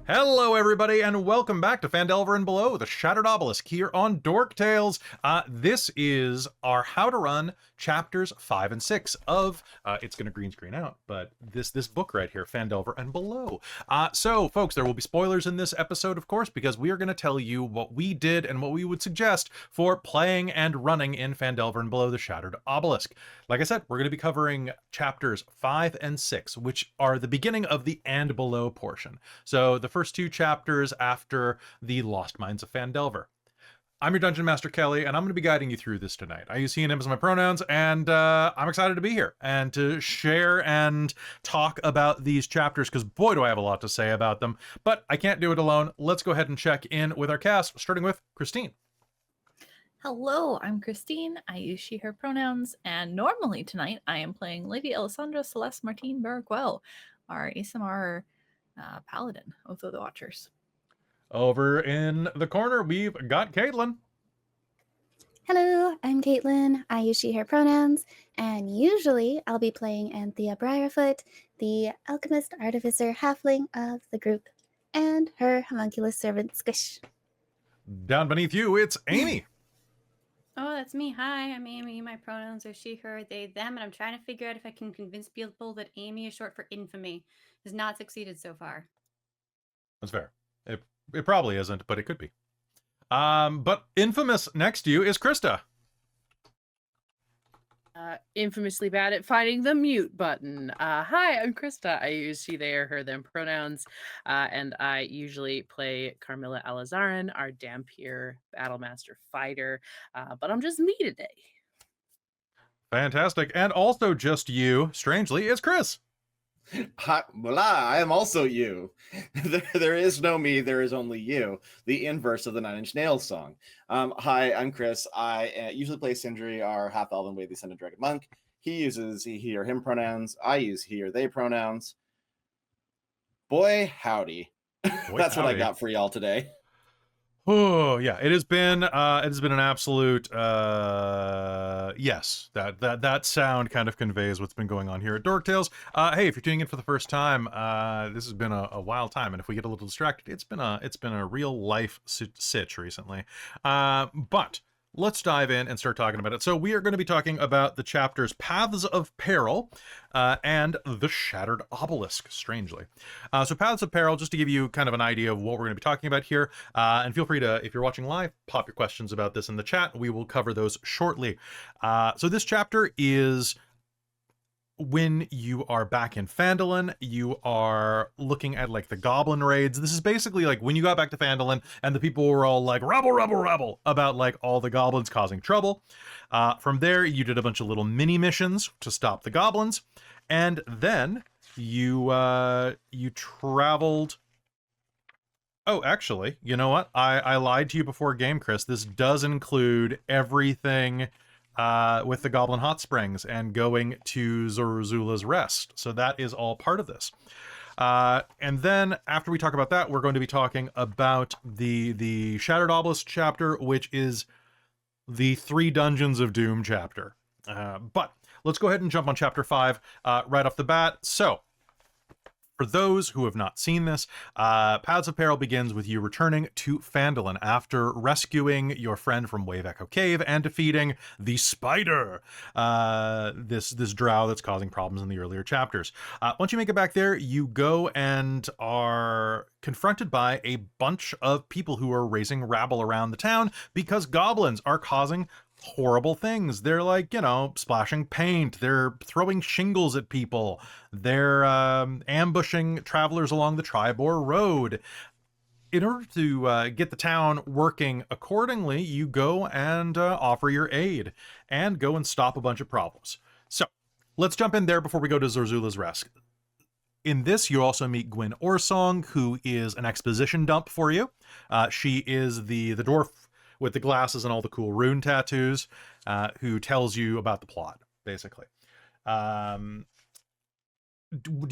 Hello, everybody, and welcome back to Phandelver and Below, the Shattered Obelisk, here on Dork Tales. This is our How to Run chapters 5 and 6 of, it's going to green screen out, but this book right here, Phandelver and Below. So, folks, there will be spoilers in this episode, of course, because we are going to tell you what we did and what we would suggest for playing and running in Phandelver and Below, the Shattered Obelisk. Like I said, we're going to be covering chapters 5 and 6, which are the beginning of the and below portion. So, the first two chapters after the Lost Mines of Phandelver. I'm your Dungeon Master Kelly, and I'm going to be guiding you through this tonight. I use he and him as my pronouns, and I'm excited to be here and to share and talk about these chapters, because boy, do I have a lot to say about them. But I can't do it alone. Let's go ahead and check in with our cast, starting with Christine. Hello, I'm Christine. I use she, her pronouns, and normally tonight I am playing Lady Alessandra Celeste Martine Barraquel, our ASMR paladin, Oath of the Watchers. Over in the corner, we've got Caitlan. Hello, I'm Caitlan. I use she, her pronouns, and usually I'll be playing Anthea Briarfoot, the alchemist artificer halfling of the group, and her homunculus servant Squish. Down beneath you, it's Amy. Oh, that's me. Hi, I'm Amy. My pronouns are she, her, they, them, and I'm trying to figure out if I can convince people that Amy is short for infamy. Has not succeeded so far. That's fair. It probably isn't, but it could be. But infamous next to you is Christa. Infamously bad at finding the mute button. Hi, I'm Christa. I use she, they, or her, them pronouns, and I usually play Carmilla Alizarin, our Dampier Battlemaster fighter, but I'm just me today. Fantastic. And also just you, strangely, is Chris. Hi, voila, I am also you. There is no me, there is only you. The inverse of the Nine Inch Nails song. Hi, I'm Chris. I usually play Sindri, our half-elven way descended dragon monk. He uses he or him pronouns. I use he or they pronouns. Boy, howdy. That's what I got for y'all today. Oh yeah, it has been an absolute yes. That sound kind of conveys what's been going on here at Dork Tales. Hey, if you're tuning in for the first time, this has been a wild time, and if we get a little distracted, it's been a real life sitch recently. But let's dive in and start talking about it. So we are going to be talking about the chapters Paths of Peril and the Shattered Obelisk, strangely. So Paths of Peril, just to give you kind of an idea of what we're going to be talking about here, and feel free to, if you're watching live, pop your questions about this in the chat. We will cover those shortly. So this chapter is when you are back in Phandalin, you are looking at like the goblin raids. This is basically like when you got back to Phandalin and the people were all like rebel, rebel, rebel about like all the goblins causing trouble. From there, you did a bunch of little mini missions to stop the goblins, and then you traveled. Oh, actually, you know what? I lied to you before game, Chris. This does include everything with the Goblin Hot Springs and going to Zorzula's Rest. So that is all part of this. And then after we talk about that, we're going to be talking about the Shattered Obelisk chapter, which is the 3 Dungeons of Doom chapter. But let's go ahead and jump on chapter 5 right off the bat. So for those who have not seen this, Paths of Peril begins with you returning to Phandalin after rescuing your friend from Wave Echo Cave and defeating the Spider, this drow that's causing problems in the earlier chapters. Once you make it back there, you go and are confronted by a bunch of people who are raising rabble around the town because goblins are causing horrible things. They're like, you know, splashing paint, they're throwing shingles at people, they're ambushing travelers along the Tribor Road. In order to get the town working accordingly, you go and offer your aid and go and stop a bunch of problems. So let's jump in there before we go to Zorzula's Rest. In this, you also meet Gwyn Orsong, who is an exposition dump for you. She is the dwarf with the glasses and all the cool rune tattoos, who tells you about the plot, basically. Do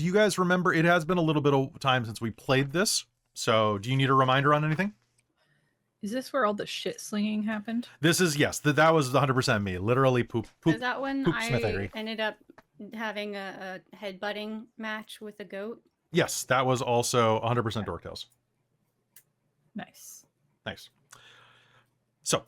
you guys remember? It has been a little bit of time since we played this, so do you need a reminder on anything? Is this where all the shit slinging happened? This is, yes, that was 100% me. Literally poop. Is that when I smithery. ended up having a headbutting match with a goat? Yes, that was also 100% Dork Tales. Nice. Nice. So,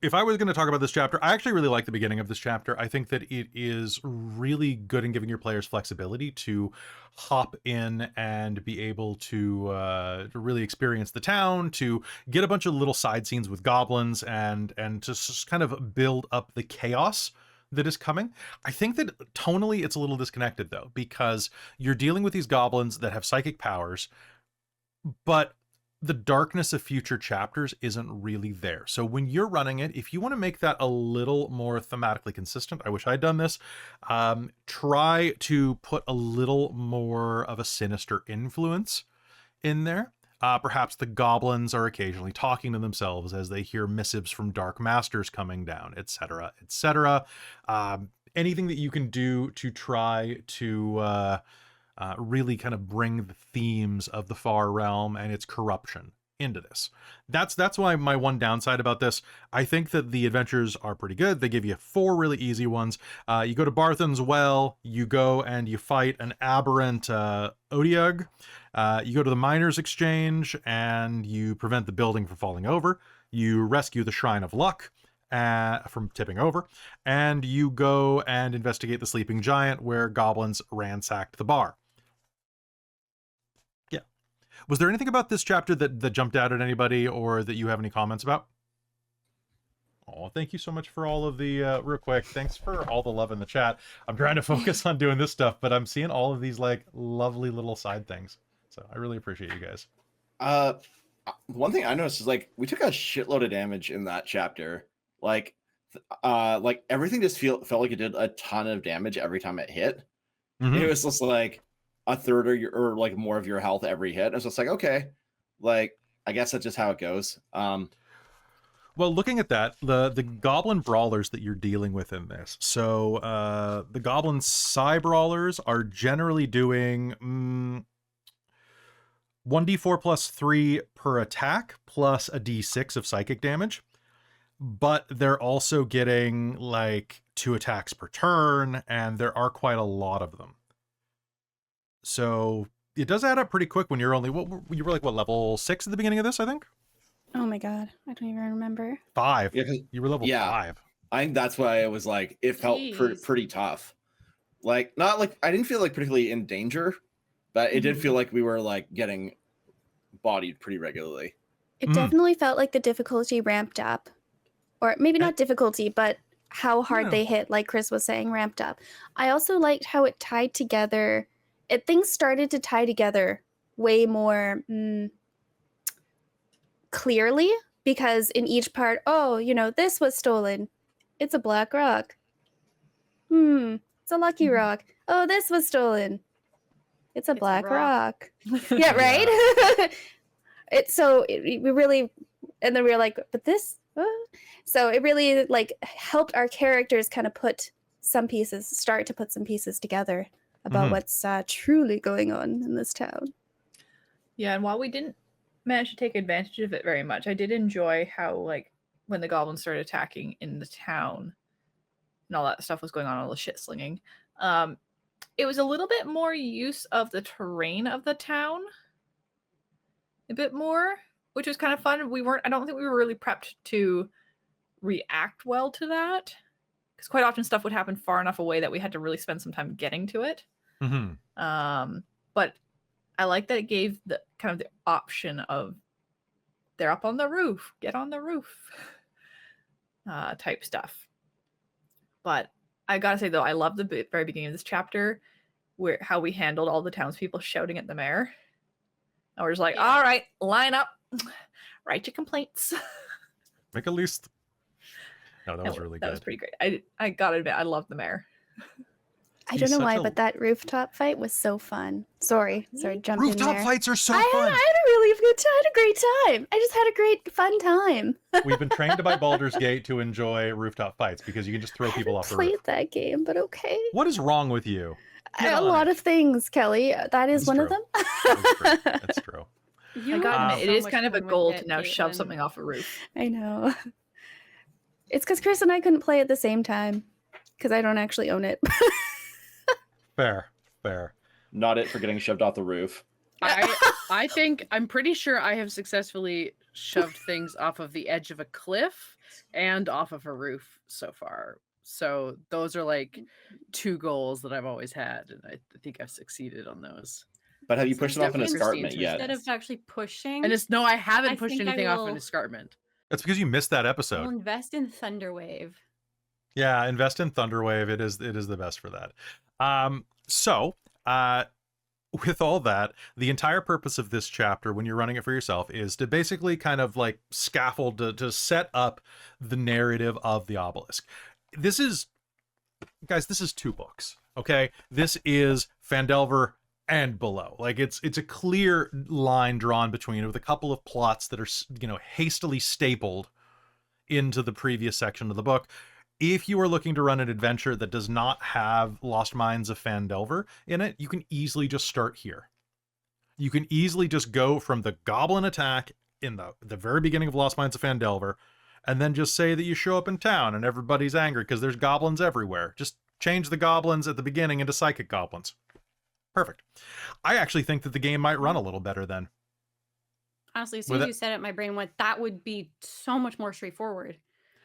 if I was going to talk about this chapter, I actually really like the beginning of this chapter. I think that it is really good in giving your players flexibility to hop in and be able to really experience the town, to get a bunch of little side scenes with goblins, and to just kind of build up the chaos that is coming. I think that tonally it's a little disconnected though, because you're dealing with these goblins that have psychic powers, but the darkness of future chapters isn't really there. So when you're running it, if you want to make that a little more thematically consistent, I wish I'd done this, try to put a little more of a sinister influence in there. Perhaps the goblins are occasionally talking to themselves as they hear missives from dark masters coming down, etc., etc. Anything that you can do to try to really kind of bring the themes of the Far Realm and its corruption into this. That's why my one downside about this. I think that the adventures are pretty good. They give you 4 really easy ones. You go to Barthen's Well, you go and you fight an aberrant Odiug. You go to the Miners' Exchange and you prevent the building from falling over. You rescue the Shrine of Luck from tipping over, and you go and investigate the Sleeping Giant where goblins ransacked the bar. Was there anything about this chapter that jumped out at anybody, or that you have any comments about? Oh, thank you so much for all of the, real quick, thanks for all the love in the chat. I'm trying to focus on doing this stuff, but I'm seeing all of these, like, lovely little side things. So I really appreciate you guys. One thing I noticed is, like, we took a shitload of damage in that chapter. Like everything just felt like it did a ton of damage every time it hit. Mm-hmm. It was just like a third or like more of your health every hit. It's just like, okay, like I guess that's just how it goes. Well, looking at that, the goblin brawlers that you're dealing with in this, so the goblin psi brawlers are generally doing 1d4 plus 3 per attack plus a d6 of psychic damage, but they're also getting like 2 attacks per turn, and there are quite a lot of them. So it does add up pretty quick when you're only, you were like, what, level 6 at the beginning of this, I think? Oh my god, I don't even remember. 5. Yeah, you were level 5. I think that's why it was like, it felt pretty tough. Like, not like, I didn't feel like particularly in danger, but it did feel like we were like getting bodied pretty regularly. It definitely felt like the difficulty ramped up. Or maybe not difficulty, but how hard they hit, like Chris was saying, ramped up. I also liked how it tied together. Things started to tie together way more clearly, because in each part, oh, you know, this was stolen. It's a black rock. It's a lucky rock. Oh, this was stolen. It's a black rock. Yeah, right? We really, and then we were like, but this, so it really like helped our characters kind of start to put some pieces together about what's truly going on in this town. Yeah, and while we didn't manage to take advantage of it very much, I did enjoy how, like, when the goblins started attacking in the town and all that stuff was going on, all the shit slinging, it was a little bit more use of the terrain of the town, a bit more, which was kind of fun. I don't think we were really prepped to react well to that, because quite often stuff would happen far enough away that we had to really spend some time getting to it. But I like that it gave the kind of the option of they're up on the roof, get on the roof type stuff. But I gotta say though, I love the very beginning of this chapter how we handled all the townspeople shouting at the mayor. And we're just like, all right, line up, write your complaints. Make a list. No, that was really good. That was pretty great. I gotta admit, I love the mayor. I don't know why, but that rooftop fight was so fun. Sorry, jumping in there. Rooftop fights are so fun. I had a really good time. I had a great time. I just had a great fun time. We've been trained by Baldur's Gate to enjoy rooftop fights because you can just throw people off the roof. I played that game, but okay. What is wrong with you? A lot of things, Kelly. That is one of them. That's true. I gotta admit, it is kind of a goal to now shove something off a roof. I know. It's because Chris and I couldn't play at the same time because I don't actually own it. Fair. Not it for getting shoved off the roof. I think I'm pretty sure I have successfully shoved things off of the edge of a cliff and off of a roof so far. So those are like 2 goals that I've always had, and I think I've succeeded on those. But have you pushed it off an escarpment yet? Instead of actually pushing, And no, I haven't I pushed think I anything off an will- escarpment. That's because you missed that I'll episode. invest in Thunderwave. Yeah, invest in Thunderwave. It is the best for that. With all that, the entire purpose of this chapter, when you're running it for yourself, is to basically kind of like scaffold to set up the narrative of the obelisk. This is 2 books, okay? This is Phandelver and Below. Like it's a clear line drawn between it with a couple of plots that are, hastily stapled into the previous section of the book. If you are looking to run an adventure that does not have Lost Mines of Phandelver in it, you can easily just start here. You can easily just go from the goblin attack in the very beginning of Lost Mines of Phandelver, and then just say that you show up in town and everybody's angry because there's goblins everywhere. Just change the goblins at the beginning into psychic goblins. Perfect. I actually think that the game might run a little better then. Honestly, as soon as you said it, my brain went, that would be so much more straightforward.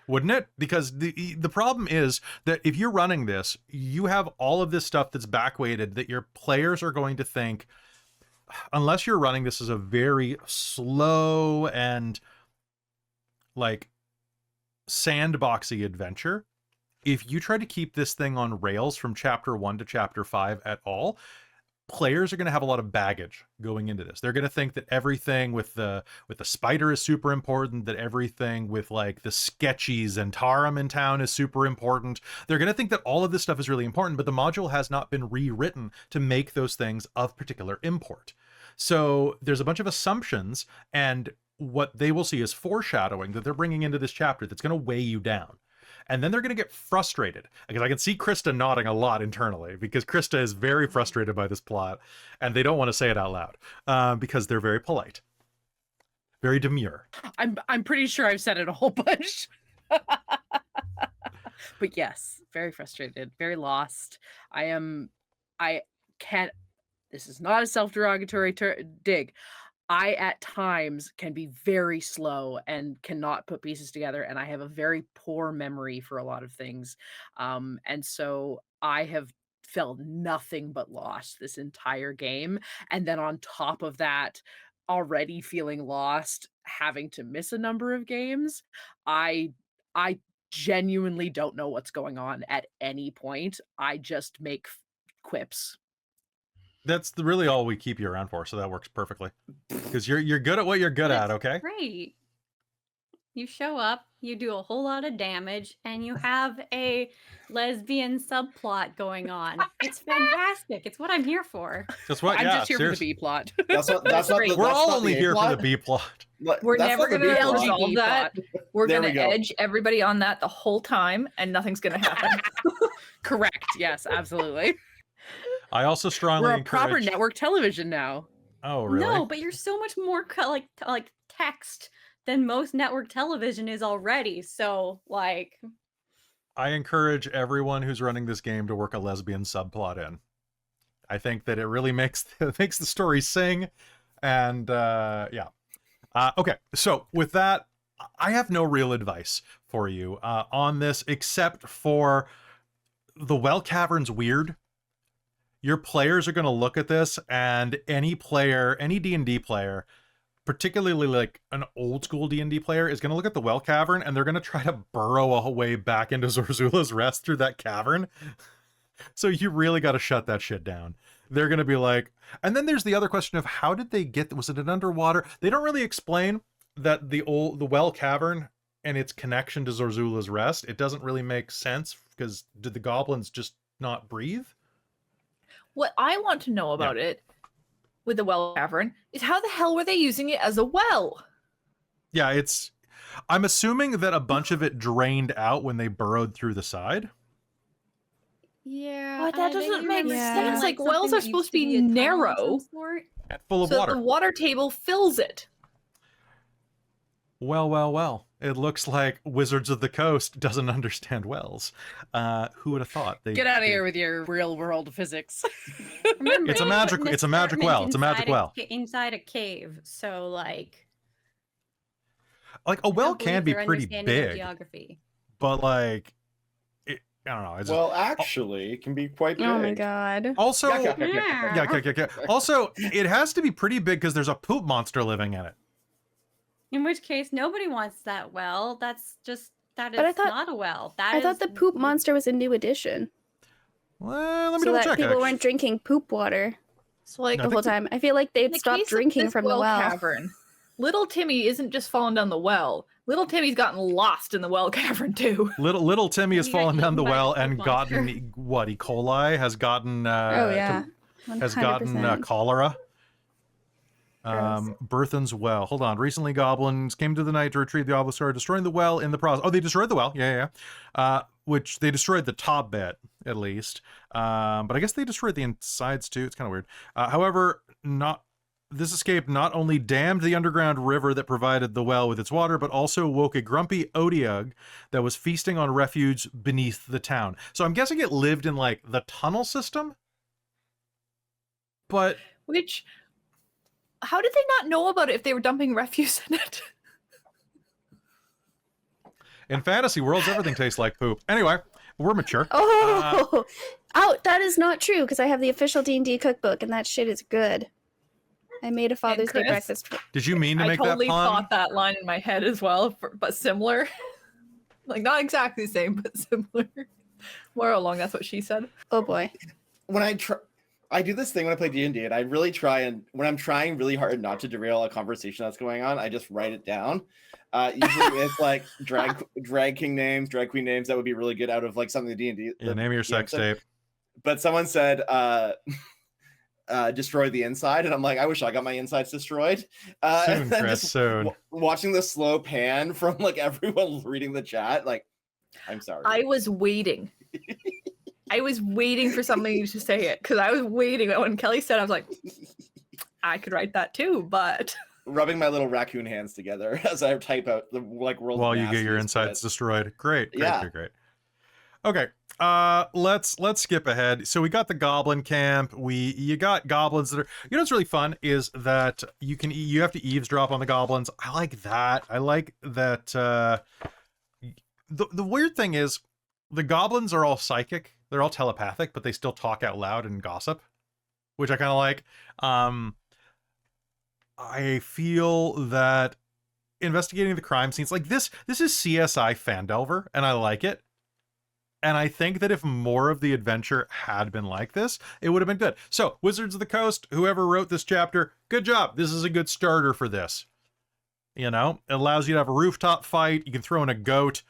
Wouldn't it? Because the problem is that if you're running this, you have all of this stuff that's backweighted that your players are going to think, unless you're running this as a very slow and like sandboxy adventure, if you try to keep this thing on rails from chapter 1 to chapter 5 at all, players are going to have a lot of baggage going into this. They're going to think that everything with the spider is super important, that everything with like the sketchies and Tarum in town is super important. They're going to think that all of this stuff is really important, but the module has not been rewritten to make those things of particular import. So there's a bunch of assumptions, and what they will see is foreshadowing that they're bringing into this chapter that's going to weigh you down. And then they're going to get frustrated, because I can see Christa nodding a lot internally, because Christa is very frustrated by this plot, and they don't want to say it out loud because they're very polite, very demure. I'm pretty sure I've said it a whole bunch. But yes, very frustrated, very lost. I can't. This is not a self-derogatory dig. I, at times, can be very slow and cannot put pieces together, and I have a very poor memory for a lot of things. And so I have felt nothing but lost this entire game. And then on top of that, already feeling lost, having to miss a number of games, I genuinely don't know what's going on at any point. I just make quips. That's really all we keep you around for, so that works perfectly. Because you're good at what you're good at, okay? Great. You show up, you do a whole lot of damage, and you have a lesbian subplot going on. It's fantastic. It's what I'm here for. Just what? I'm Yeah, just here seriously. for the B plot. That's not the, We're all not only the here for the A-plot. B plot. We're That's never not the going to B-plot. resolve that. We're There going we to go. edge everybody on that the whole time, and nothing's going to happen. Correct. Yes, absolutely. I also strongly We're a encourage... proper network television now. Oh, really? No, but you're so much more like text than most network television is already. So, like... I encourage everyone who's running this game to work a lesbian subplot in. I think that it really makes the story sing, and yeah. Okay, so with that, I have no real advice for you on this, except for the well cavern's weird. Your players are going to look at this, and any D&D player, particularly like an old school D&D player, is going to look at the well cavern, and they're going to try to burrow a way back into Zorzula's Rest through that cavern. So you really got to shut that shit down. They're going to be like, and then there's the other question of how did they get, was it an underwater? They don't really explain that the well cavern and its connection to Zorzula's Rest. It doesn't really make sense, because did the goblins just not breathe? What I want to know about it with the well cavern is how the hell were they using it as a well? Yeah, I'm assuming that a bunch of it drained out when they burrowed through the side. Yeah. But that doesn't make sense. Like, something wells are that supposed to used be a tunnel of narrow, some sort. Full of so water. that the water table fills it. Well. It looks like Wizards of the Coast doesn't understand wells. Who would have thought? Get out of here with your real world physics. Remember, It's a magic well. It's a magic well. Inside a cave. So like A well can be their pretty understanding of big, geography. but like, I don't know. It's Well, actually, it can be quite big. Oh my god. also, Yeah. also, it has to be pretty big because there's a poop monster living in it. In which case, nobody wants that well. That's just that is But I thought- not a well. I thought the poop monster was a new addition. Well, let me So double that check. people weren't drinking poop water So like No, the whole time. I feel like in they'd the stop case of drinking this from the well. cavern, little Timmy isn't just falling down the well. Little Timmy's gotten lost in the well cavern too. Little Timmy has He got fallen down the eaten by well a poop and gotten monster. what? E. coli has gotten. Oh yeah. Has gotten 100%. cholera. Gross. Berthan's well. Hold on. Recently, goblins came to the night to retrieve the obelisk, destroying the well in the process. Oh, they destroyed the well. Yeah. Which they destroyed the top bit, at least. But I guess they destroyed the insides, too. It's kind of weird. However, this escape not only dammed the underground river that provided the well with its water, but also woke a grumpy Odiug that was feasting on refuge beneath the town. So I'm guessing it lived in, like, the tunnel system? But... Which, how did they not know about it if they were dumping refuse in it? in fantasy worlds, everything tastes like poop. Anyway, we're mature. Oh, that is not true because I have the official D&D cookbook and that shit is good. I made a Father's Day Chris? breakfast. Did you mean to I make totally that pun? thought that line in my head as well, but similar. Like not exactly the same, but similar. More along, that's what she said. Oh boy. When I do this thing when I play D&D, and I really try, and when I'm trying really hard not to derail a conversation that's going on, I just write it down. Usually it's like drag king names, drag queen names that would be really good out of like something the D&D. Yeah, name your sex tape. But someone said destroy the inside, and I'm like, I wish I got my insides destroyed. Soon, and then Chris, just soon. watching the slow pan from like everyone reading the chat, like, I'm sorry. I was waiting. I was waiting for somebody to say it because I was waiting. When Kelly said, I was like, I could write that too, but rubbing my little raccoon hands together as I type out the like world. While you get your insides destroyed. Great. Yeah. Okay. Let's skip ahead. So we got the goblin camp. You got goblins that are, you know what's really fun is that you have to eavesdrop on the goblins. I like that. I like that the weird thing is the goblins are all psychic. They're all telepathic, but they still talk out loud and gossip, which I kind of like. I feel that investigating the crime scenes like this is CSI Phandelver, and I like it. And I think that if more of the adventure had been like this, it would have been good. So, Wizards of the Coast, whoever wrote this chapter, good job. This is a good starter for this. You know, it allows you to have a rooftop fight. You can throw in a goat.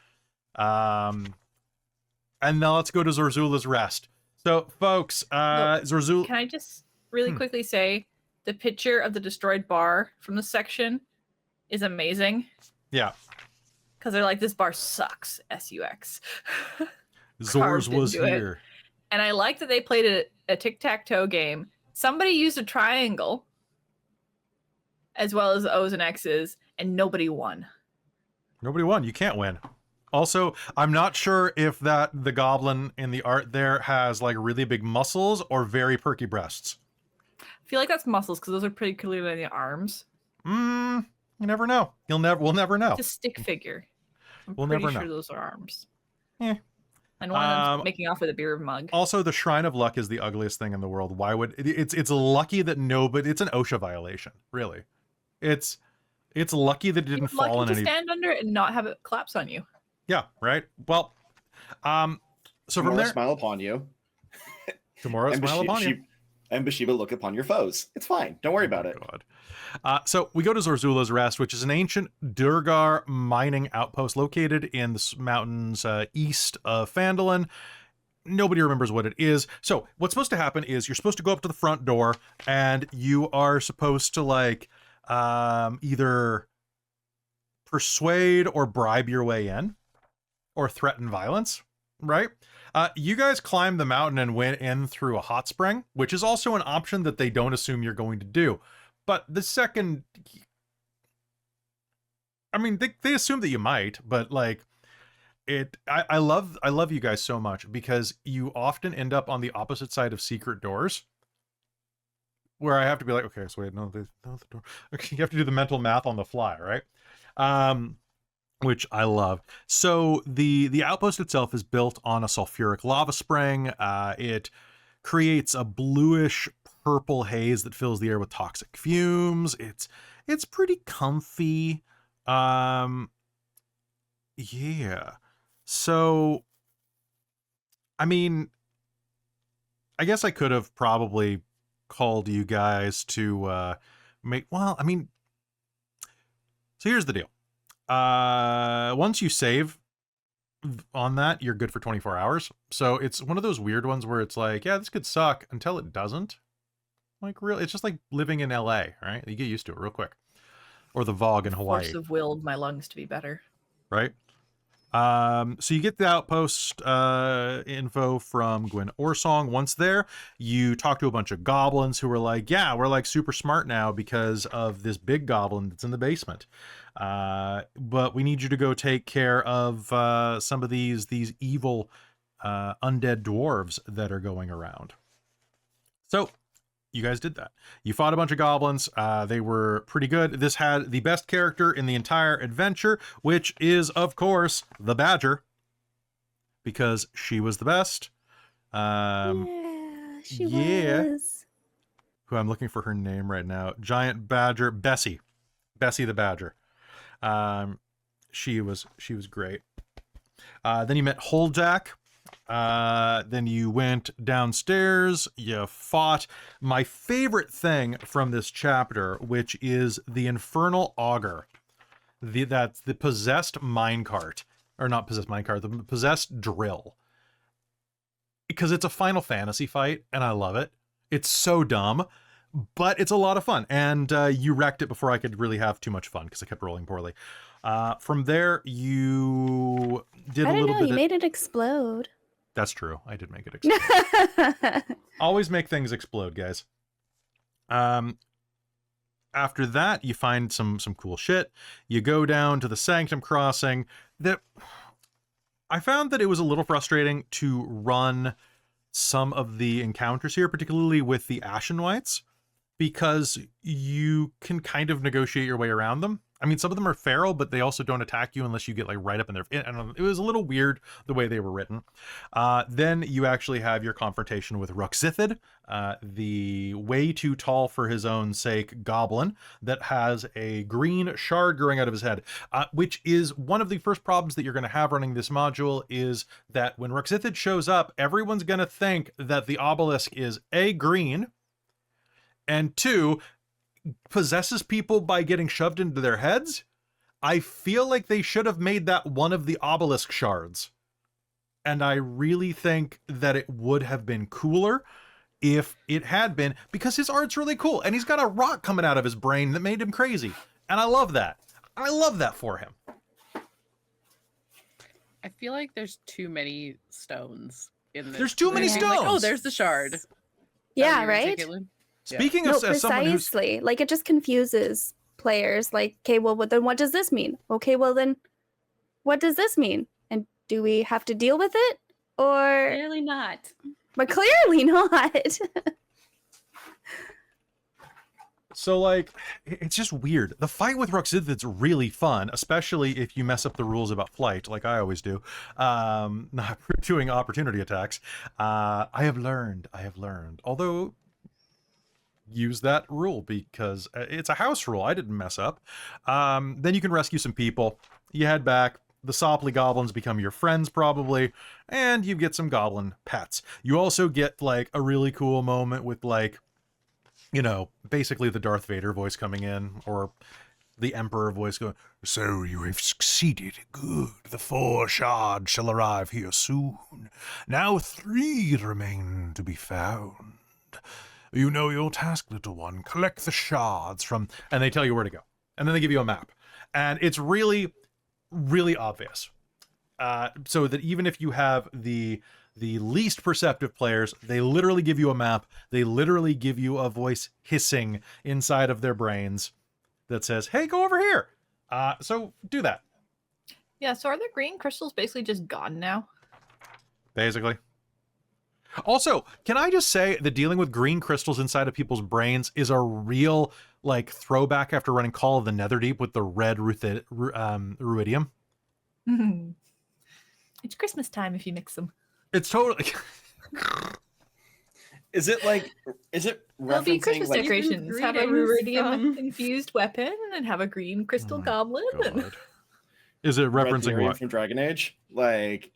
And now let's go to Zorzula's Rest. So, folks, Zorzula... Can I just really quickly say the picture of the destroyed bar from the section is amazing. Yeah. Because they're like, this bar sucks, S-U-X. Zorz was here. And I like that they played a tic-tac-toe game. Somebody used a triangle as well as O's and X's, and nobody won. Nobody won. You can't win. Also, I'm not sure if the goblin in the art there has like really big muscles or very perky breasts. I feel like that's muscles because those are pretty clearly in the arms. You never know. We'll never know. It's a stick figure. We'll pretty never sure know. those are arms. Yeah. And one of them's making off with a beer mug. Also, the Shrine of Luck is the ugliest thing in the world. Why would it's lucky that nobody? It's an OSHA violation, really. It's lucky that it didn't fall in lucky any. to stand under it and not have it collapse on you. Yeah, right. Well, so from there, smile upon you. Tomorrow, smile upon you. And Bathsheba look upon your foes. It's fine. Don't worry about it. God. So we go to Zorzula's Rest, which is an ancient Durgar mining outpost located in the mountains east of Phandelver. Nobody remembers what it is. So what's supposed to happen is you're supposed to go up to the front door and you are supposed to like either persuade or bribe your way in or threaten violence, right? You guys climb the mountain and went in through a hot spring, which is also an option that they don't assume you're going to do. But the second... I mean, they assume that you might, but like I love you guys so much because you often end up on the opposite side of secret doors where I have to be like, okay, so wait, no, the door. Okay, you have to do the mental math on the fly, right? Which I love. So the outpost itself is built on a sulfuric lava spring. It creates a bluish purple haze that fills the air with toxic fumes. It's pretty comfy. Yeah. So, I mean, I guess I could have probably called you guys to well, I mean, so here's the deal. Once you save on that, you're good for 24 hours. So it's one of those weird ones where it's like, yeah, this could suck until it doesn't. Like, real, it's just like living in LA, right? You get used to it real quick. Or the Vogue in Hawaii. Force of willed my lungs to be better. Right? So you get the outpost info from Gwyn Orsong. Once there, you talk to a bunch of goblins who are like, yeah, we're like super smart now because of this big goblin that's in the basement. But we need you to go take care of some of these evil undead dwarves that are going around. So you guys did that. You fought a bunch of goblins. They were pretty good. This had the best character in the entire adventure, which is, of course, the Badger, because she was the best. Yeah, she was. Who I'm looking for her name right now. Giant Badger, Bessie the Badger. She was great. Then you met Holjack. Then you went downstairs, you fought my favorite thing from this chapter, which is the Infernal Augur. That's the possessed minecart. Or not possessed minecart, the possessed drill. Because it's a Final Fantasy fight, and I love it. It's so dumb, but it's a lot of fun. And you wrecked it before I could really have too much fun, because I kept rolling poorly. From there, you did a little bit. You made it explode. That's true. I did make it explode. Always make things explode, guys. After that, you find some cool shit. You go down to the Sanctum Crossing. That I found that it was a little frustrating to run some of the encounters here, particularly with the Ashen Wights, because you can kind of negotiate your way around them. I mean, some of them are feral, but they also don't attack you unless you get like right up in their... I don't know, it was a little weird the way they were written. Then you actually have your confrontation with Ruxithid, the way too tall for his own sake goblin that has a green shard growing out of his head, which is one of the first problems that you're going to have running this module, is that when Ruxithid shows up, everyone's going to think that the obelisk is A, green, and 2, possesses people by getting shoved into their heads. I feel like they should have made that one of the obelisk shards. And I really think that it would have been cooler if it had been, because his art's really cool. And he's got a rock coming out of his brain that made him crazy. And I love that. I love that for him. I feel like there's too many stones in this. There's too many stones. Like, oh, there's the shard. Yeah, right? Speaking of as someone who's... precisely. Like, it just confuses players. Like, okay, well, then what does this mean? Okay, well, then what does this mean? And do we have to deal with it? Or... Clearly not. But clearly not. So, like, it's just weird. The fight with Ruxithid's really fun, especially if you mess up the rules about flight, like I always do. Not doing opportunity attacks. I have learned. Although... use that rule because it's a house rule. I didn't mess up. Then you can rescue some people. You head back. The Sopley goblins become your friends probably, and you get some goblin pets. You also get like a really cool moment with like, you know, basically the Darth Vader voice coming in, or the Emperor voice going, "So you have succeeded. Good. The 4 shards shall arrive here soon. Now 3 remain to be found. You know your task, little one. Collect the shards from..." And they tell you where to go. And then they give you a map. And it's really, really obvious. So that even if you have the least perceptive players, they literally give you a map. They literally give you a voice hissing inside of their brains that says, hey, go over here. So do that, Yeah, so are the green crystals basically just gone now? basically. Also, can I just say that dealing with green crystals inside of people's brains is a real, like, throwback after running Call of the Netherdeep with the red ruidium? It's Christmas time if you mix them. It's totally... Is it There'll be referencing Christmas like decorations. Have a greetings ruidium from- infused weapon and have a green crystal goblin. And... God. Is it Red referencing Theory what? from Dragon Age? Like,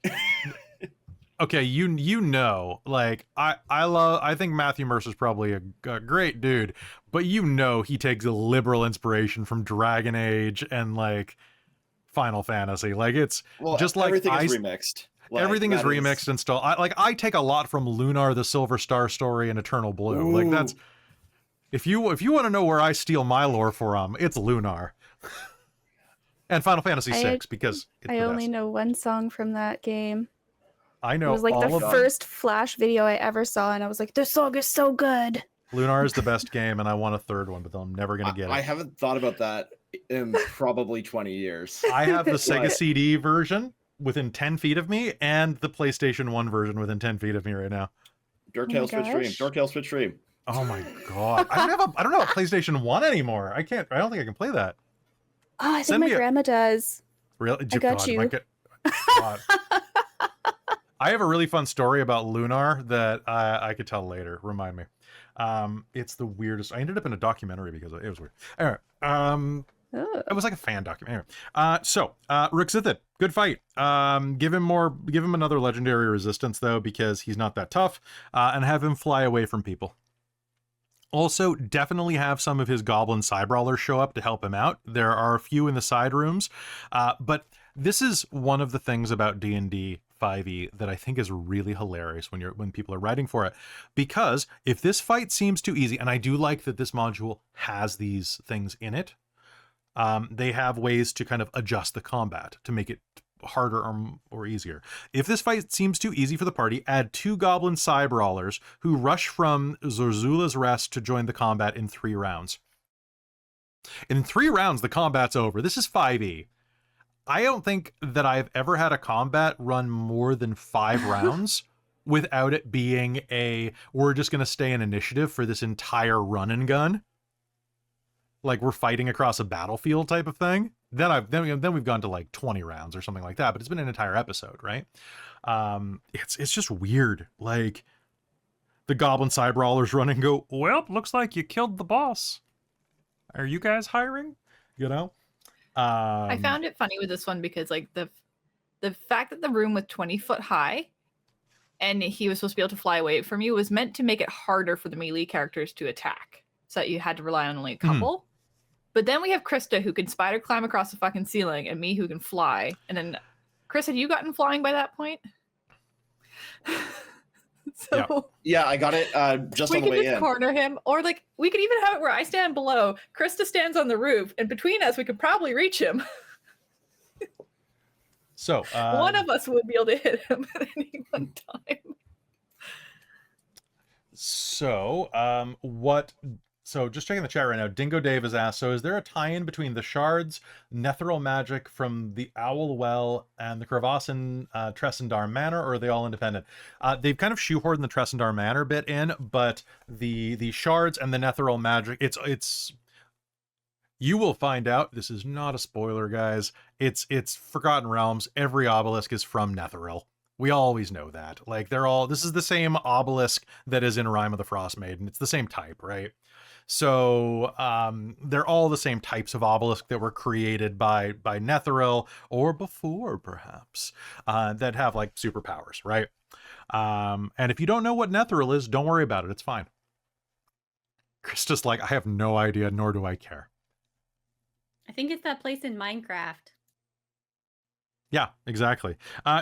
Okay, you know, like, I think Matthew Mercer's probably a great dude, but you know he takes a liberal inspiration from Dragon Age and, like, Final Fantasy. Like, it's well, just like everything is remixed. Like, everything is that remixed and still. I take a lot from Lunar, the Silver Star story, and Eternal Blue. Like, that's... Ooh. If you want to know where I steal my lore from, it's Lunar. And Final Fantasy VI, because it's I the only best. know one song from that game. I know It was like all the of them. first Flash video I ever saw, and I was like, this song is so good. Lunar is the best game, and I want a third one, but I'm never going to get it. I haven't thought about that in probably 20 years. I have the Sega What? CD version within 10 feet of me and the PlayStation 1 version within 10 feet of me right now. Dork Switch Dream. gosh. Dork Switch Dream. Oh my god. I don't have a PlayStation 1 anymore. I don't think I can play that. Oh, I think Send my me a- grandma does. Really? I got you. God. I have a really fun story about Lunar that I could tell later. Remind me. It's the weirdest. I ended up in a documentary because it was weird. Anyway, Oh. it was like a fan documentary. So Ruxithid, good fight. Give him another legendary resistance though, because he's not that tough, and have him fly away from people. Also, definitely have some of his goblin side brawlers show up to help him out. There are a few in the side rooms, but this is one of the things about D&D 5e that I think is really hilarious when people are writing for it, because if this fight seems too easy, and I do like that this module has these things in it, they have ways to kind of adjust the combat to make it harder or easier. If this fight seems too easy for the party, add 2 goblin side brawlers who rush from Zorzula's Rest to join the combat in 3 rounds. In 3 rounds, the combat's over. This is 5e. I don't think that I've ever had a combat run more than 5 rounds without it being we're just going to stay in initiative for this entire run and gun. Like we're fighting across a battlefield type of thing. Then we've gone to like 20 rounds or something like that, but it's been an entire episode, right? It's just weird. Like the goblin side brawlers run and go, well, looks like you killed the boss. Are you guys hiring? You know? I found it funny with this one because like the fact that the room was 20 foot high and he was supposed to be able to fly away from you was meant to make it harder for the melee characters to attack, so that you had to rely on only a couple. But then we have Christa who can spider climb across the fucking ceiling, and me who can fly. And then, Chris, had you gotten flying by that point? So Yeah, I got it just we on the could way just in. corner him, or like we could even have it where I stand below, Christa stands on the roof, and between us we could probably reach him. So One of us would be able to hit him at any one time. So just checking the chat right now, Dingo Dave has asked, so is there a tie-in between the shards, Netheril magic from the Owl Well, and the Cravasin Tressendar Manor, or are they all independent? They've kind of shoehorned the Tressendar Manor bit in, but the shards and the Netheril magic, it's you will find out, this is not a spoiler, guys, it's Forgotten Realms. Every obelisk is from Netheril. We always know that. Like, this is the same obelisk that is in Rime of the Frost Maiden. It's the same type, right? So they're all the same types of obelisk that were created by Netheril, or before perhaps, that have like superpowers, right? And if you don't know what Netheril is, don't worry about it. It's fine. Krista's like, I have no idea, nor do I care. I think it's that place in Minecraft. Yeah, exactly.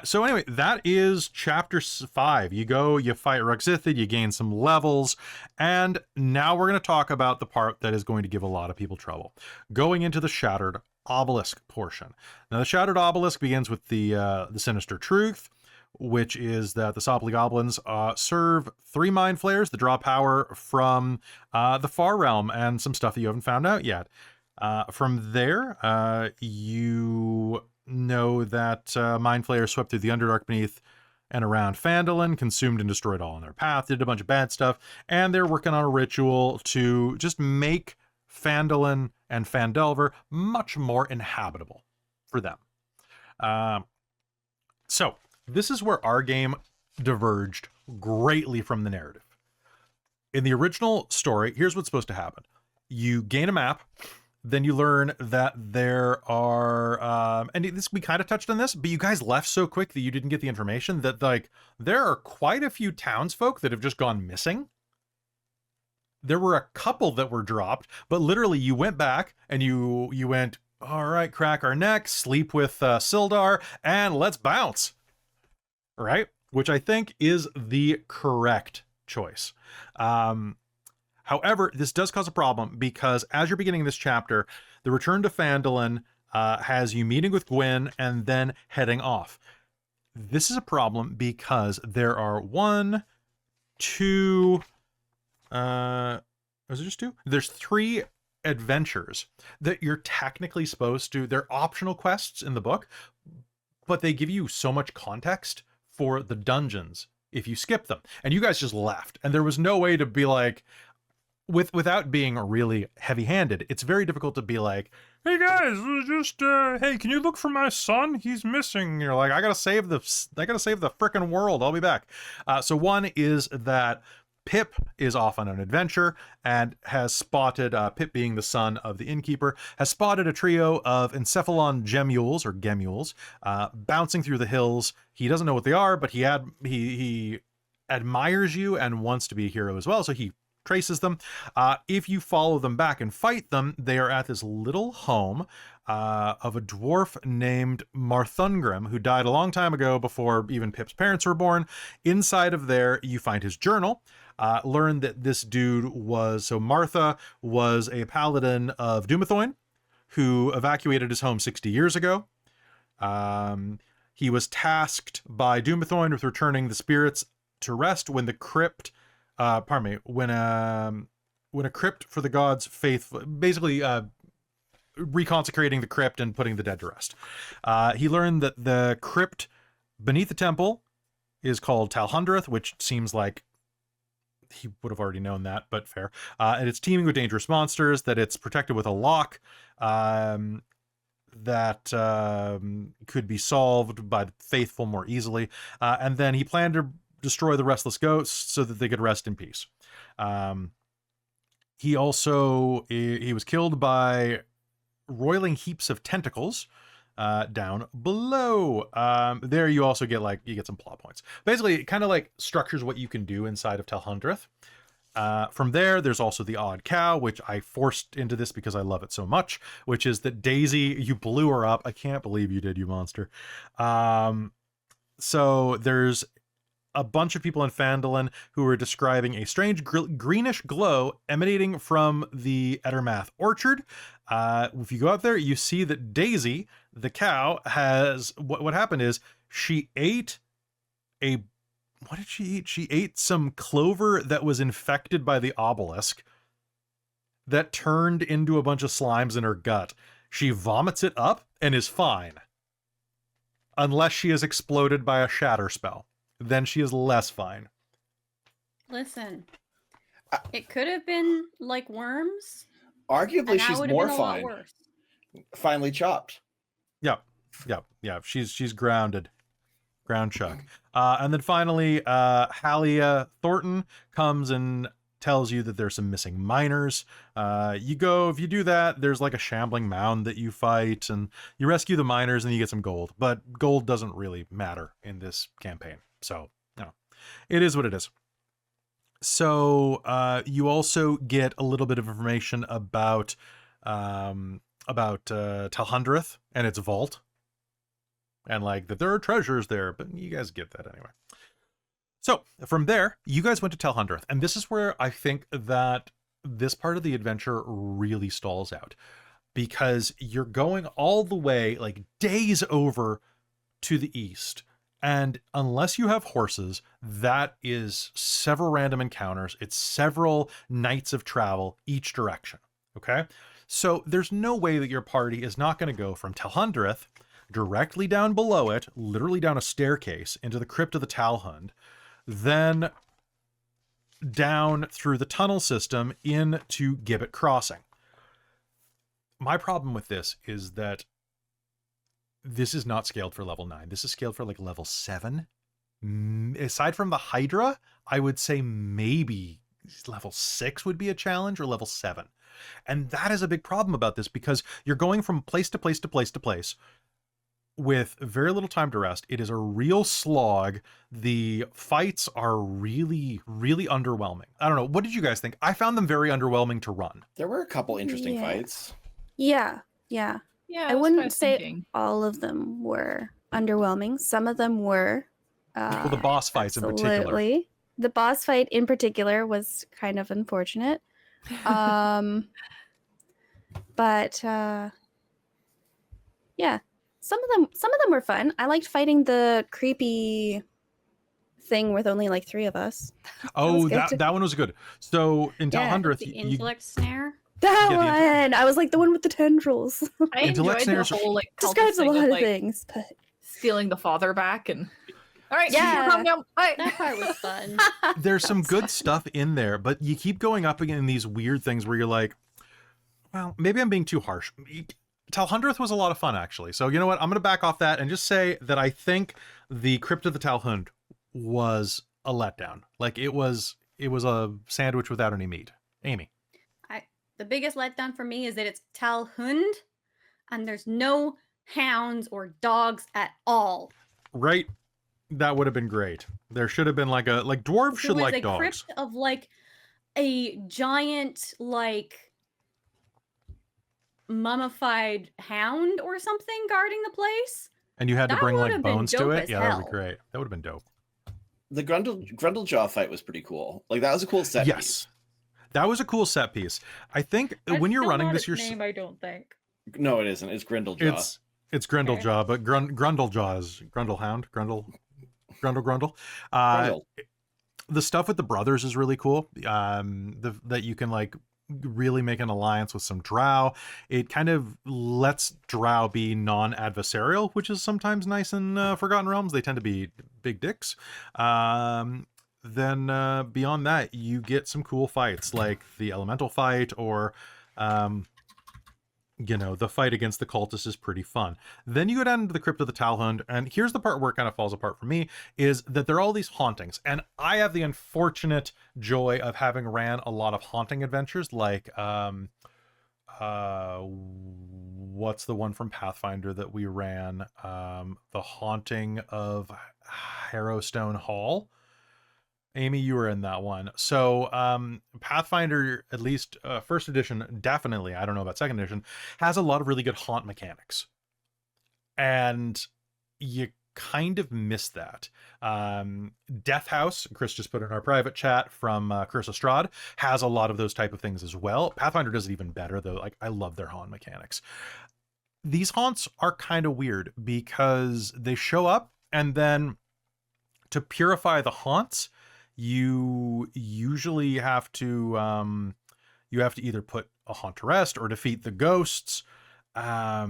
So anyway, that is chapter 5. You go, you fight Ruxithid, you gain some levels, and now we're going to talk about the part that is going to give a lot of people trouble. Going into the Shattered Obelisk portion. Now, the Shattered Obelisk begins with the sinister truth, which is that the Sopley Goblins serve 3 mind flayers that draw power from the Far Realm and some stuff that you haven't found out yet. From there, you know that Mind Flayer swept through the Underdark beneath and around Phandelver, consumed and destroyed all in their path, did a bunch of bad stuff, and they're working on a ritual to just make Phandelver and Phandelver much more inhabitable for them. So this is where our game diverged greatly from the narrative. In the original story, here's what's supposed to happen. You gain a map, then you learn that there are, and this, we kind of touched on this, but you guys left so quick that you didn't get the information that, like, there are quite a few townsfolk that have just gone missing. There were a couple that were dropped, but literally you went back and you went, all right, crack our necks, sleep with Sildar, and let's bounce. Right? Which I think is the correct choice. However, this does cause a problem because as you're beginning this chapter, the return to Phandelver has you meeting with Gwyn and then heading off. This is a problem because there are is it just two? There's 3 adventures that you're technically supposed to, they're optional quests in the book, but they give you so much context for the dungeons if you skip them. And you guys just left. And there was no way to be like, without being really heavy-handed, it's very difficult to be like, hey guys, just hey, can you look for my son? He's missing. And you're like, I gotta save the frickin' world. I'll be back. So one is that Pip is off on an adventure and has spotted, Pip being the son of the innkeeper, has spotted a trio of Encephalon gemules or gemules bouncing through the hills. He doesn't know what they are, but he admires you and wants to be a hero as well, so he traces them. If you follow them back and fight them, they are at this little home of a dwarf named Marthungrim, who died a long time ago before even Pip's parents were born. Inside of there, you find his journal. Learn that this dude so Martha was a paladin of Dumathoin who evacuated his home 60 years ago. He was tasked by Dumathoin with returning the spirits to rest when the crypt, when a crypt for the gods faithful, basically reconsecrating the crypt and putting the dead to rest. He learned that the crypt beneath the temple is called Talhundrath, which seems like he would have already known that, but fair. And it's teeming with dangerous monsters, that it's protected with a lock that could be solved by the faithful more easily. And then he planned to destroy the restless ghosts so that they could rest in peace. He was killed by roiling heaps of tentacles down below. There you also get some plot points. Basically, it kind of like structures what you can do inside of Talhundrath. From there, there's also the odd cow, which I forced into this because I love it so much, which is that Daisy, you blew her up. I can't believe you did, you monster. So there's a bunch of people in Phandelver who are describing a strange greenish glow emanating from the Ettermath orchard. If you go out there, you see that Daisy, the cow, has what happened is she ate what did she eat? She ate some clover that was infected by the obelisk that turned into a bunch of slimes in her gut. She vomits it up and is fine. Unless she is exploded by a shatter spell. Then she is less fine. Listen, it could have been like worms. Arguably, she's more fine. Finely chopped. Yeah. She's grounded. Ground chuck. And then finally, Halia Thornton comes and tells you that there's some missing miners. If you do that, there's like a shambling mound that you fight, and you rescue the miners and you get some gold. But gold doesn't really matter in this campaign. So, it is what it is. So, you also get a little bit of information about Talhundrath and its vault. And like that there are treasures there, but you guys get that anyway. So from there, you guys went to Talhundrath, and this is where I think that this part of the adventure really stalls out, because you're going all the way, like days over to the east. And unless you have horses, that is several random encounters. It's several nights of travel each direction. Okay. So there's no way that your party is not going to go from Talhundreth directly down below it, literally down a staircase, into the Crypt of the Talhund, then down through the tunnel system into Gibbet Crossing. My problem with this is that this is not scaled for level 9. This is scaled for like level 7. Aside from the Hydra, I would say maybe level 6 would be a challenge, or level 7. And that is a big problem about this, because you're going from place to place to place to place with very little time to rest. It is a real slog. The fights are really, really underwhelming. I don't know. What did you guys think? I found them very underwhelming to run. There were a couple interesting fights. Yeah. Yeah, I that's what wouldn't was say thinking. all of them were underwhelming. Some of them were. Well, the boss fights in particular. Absolutely. The boss fight in particular was kind of unfortunate. But yeah, some of them were fun. I liked fighting the creepy thing with only like 3 of us. Oh, that one was good. So in Yeah, Talhundreth, The you, intellect snare. That Yeah, the one! I was like the one with the tendrils. I Intellect enjoyed the snares whole like cultist Describes a thing lot of like things, but stealing the father back and. All right, Yeah. calm down. Bye. That part was fun. there's some good stuff in there, but you keep going up again in these weird things where you're like, well, maybe I'm being too harsh. Talhundreth was a lot of fun, actually. So you know what? I'm going to back off that and just say that I think the Crypt of the Talhund was a letdown. Like it was a sandwich without any meat. Amy. The biggest letdown for me is that it's Talhund, and there's no hounds or dogs at all. Right? That would have been great. There should have been like dwarves should like a dogs. crypt of like a giant like mummified hound or something guarding the place. And you had to That bring would like have been bones to dope it. as Yeah, that would be hell. great. That would have been dope. The Grundlejaw fight was pretty cool. Like that was a cool set Yes. piece. That was a cool set piece. I think when you're running this, I don't think. No, it isn't. It's Grindlejaw. It's Grindeljaw, but Grundlejaw is Grundlehound, Grundle. Grundle. The stuff with the brothers is really cool. That you can like really make an alliance with some drow. It kind of lets drow be non-adversarial, which is sometimes nice in Forgotten Realms. They tend to be big dicks. Then beyond that, you get some cool fights like the elemental fight, or the fight against the cultists is pretty fun. Then you go down into the Crypt of the Talhund, and here's the part where it kind of falls apart for me, is that there are all these hauntings. And I have the unfortunate joy of having ran a lot of haunting adventures, like what's the one from Pathfinder that we ran? The Haunting of Harrowstone Hall. Amy, you were in that one. So Pathfinder, at least first edition, definitely, I don't know about second edition, has a lot of really good haunt mechanics. And you kind of miss that. Death House, Chris just put in our private chat from Curse of Strahd, has a lot of those type of things as well. Pathfinder does it even better, though. Like, I love their haunt mechanics. These haunts are kind of weird because they show up, and then to purify the haunts, you usually have to either put a haunt to rest or defeat the ghosts. Yeah,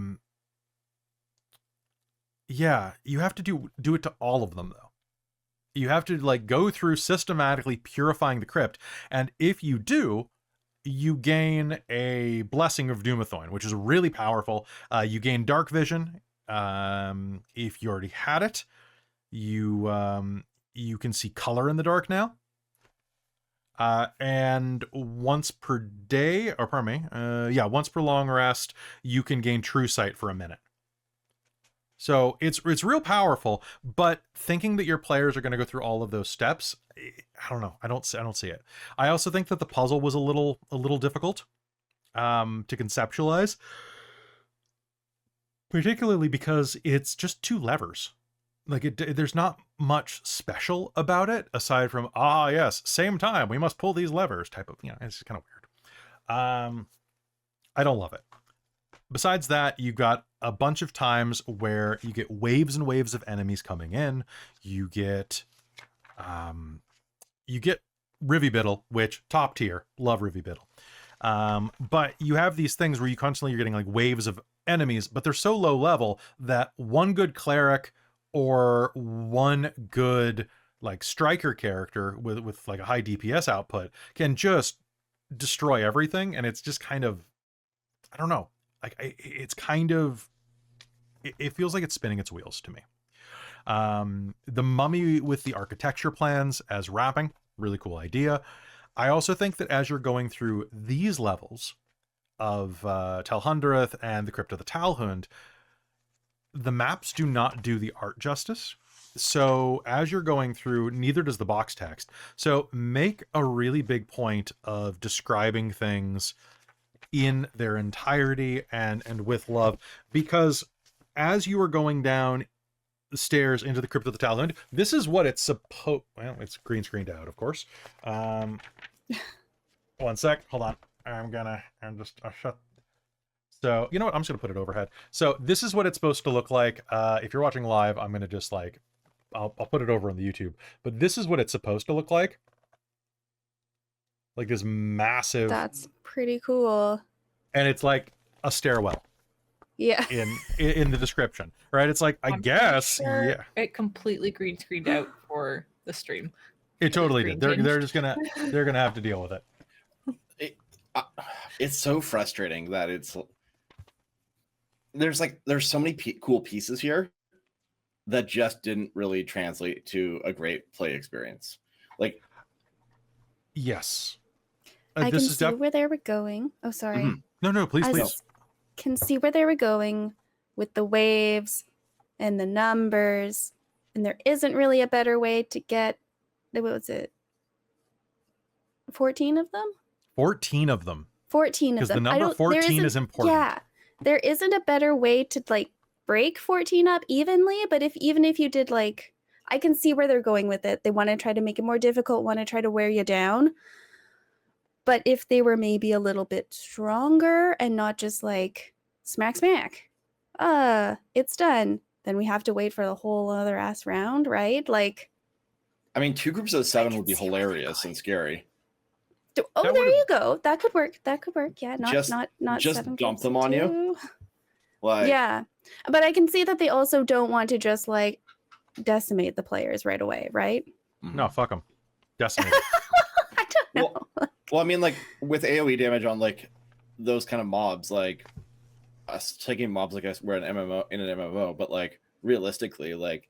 you have to do it to all of them, though. You have to like go through systematically purifying the crypt, and if you do, you gain a Blessing of Doomethorn, which is really powerful. You gain Dark Vision. If you already had it, you can see color in the dark now. And once per day, or pardon me, once per long rest, you can gain True Sight for a minute. So it's real powerful, but thinking that your players are going to go through all of those steps, I don't know. I don't see it. I also think that the puzzle was a little difficult to conceptualize, particularly because it's just 2 levers. Like there's not much special about it aside from, yes, same time we must pull these levers type of, it's just kind of weird. I don't love it. Besides that, you got a bunch of times where you get waves and waves of enemies coming in. You get Rivy Biddle, which top tier, love Rivy Biddle. But you have these things where you constantly you're getting like waves of enemies, but they're so low level that one good cleric or one good like striker character with like a high DPS output can just destroy everything. And it's just kind of, I don't know, like it's kind of, it feels like it's spinning its wheels to me. The mummy with the architecture plans as wrapping, really cool idea. I also think that as you're going through these levels of Telhundereth and the Crypt of the Talhund, the maps do not do the art justice. So as you're going through, neither does the box text. So make a really big point of describing things in their entirety and with love, because as you are going down the stairs into the Crypt of the Talhund, this is what it's supposed, well, it's green screened out, of course. 1 sec, hold on. I'll shut. So, you know what? I'm just gonna put it overhead. So this is what it's supposed to look like. If you're watching live, I'm gonna just like, I'll put it over on the YouTube, but this is what it's supposed to look like. Like this massive. That's pretty cool. And it's like a stairwell. Yeah. in the description, right? It's like, I I'm guess, pretty sure yeah. It completely green screened out for the stream. It totally green did. They're tinged. just they're gonna have to deal with it. It's so frustrating that there's so many cool pieces here that just didn't really translate to a great play experience. Like, Yes, I this can is see where they were going. Oh, sorry. Mhm. no, please, I please. can see where they were going with the waves and the numbers, and there isn't really a better way to get, what was it, 14 of them? 14 of them. 14 of Because them. the I number don't- 14 there isn't- is important. Yeah, there isn't a better way to like break 14 up evenly, but even if you did, like, I can see where they're going with it. They want to try to make it more difficult, want to try to wear you down. But if they were maybe a little bit stronger and not just like smack, it's done, then we have to wait for the whole other ass round, right? Like, I mean, 2 groups of 7 can would be see where they're hilarious going. and scary. oh, That there would've- you go. That could work. Yeah, not Just- not just 7 dump groups them of on you? 2. Like, Yeah, but I can see that they also don't want to just like decimate the players right away, right? No, fuck them. Decimate. I don't know. Well, I mean, like with AoE damage on like those kind of mobs, like us taking mobs like us, we're an MMO, but like realistically, like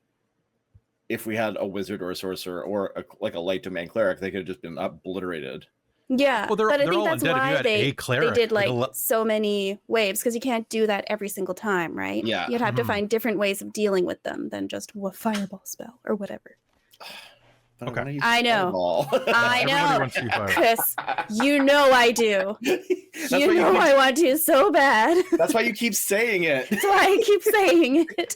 if we had a wizard or a sorcerer or like a light domain cleric, they could have just been obliterated. Yeah, Well, they're but I all think that's undead if you why had a they cleric, did like like a so many waves, because you can't do that every single time, right? Yeah. You'd have to Mhm. find different ways of dealing with them than just a fireball spell or whatever. But Okay. wanna use I know. Fireball. I Everybody know. wants to be fired. Chris, you know I do. That's You why know keep- I want to so bad. That's why you keep saying it. That's why I keep saying it.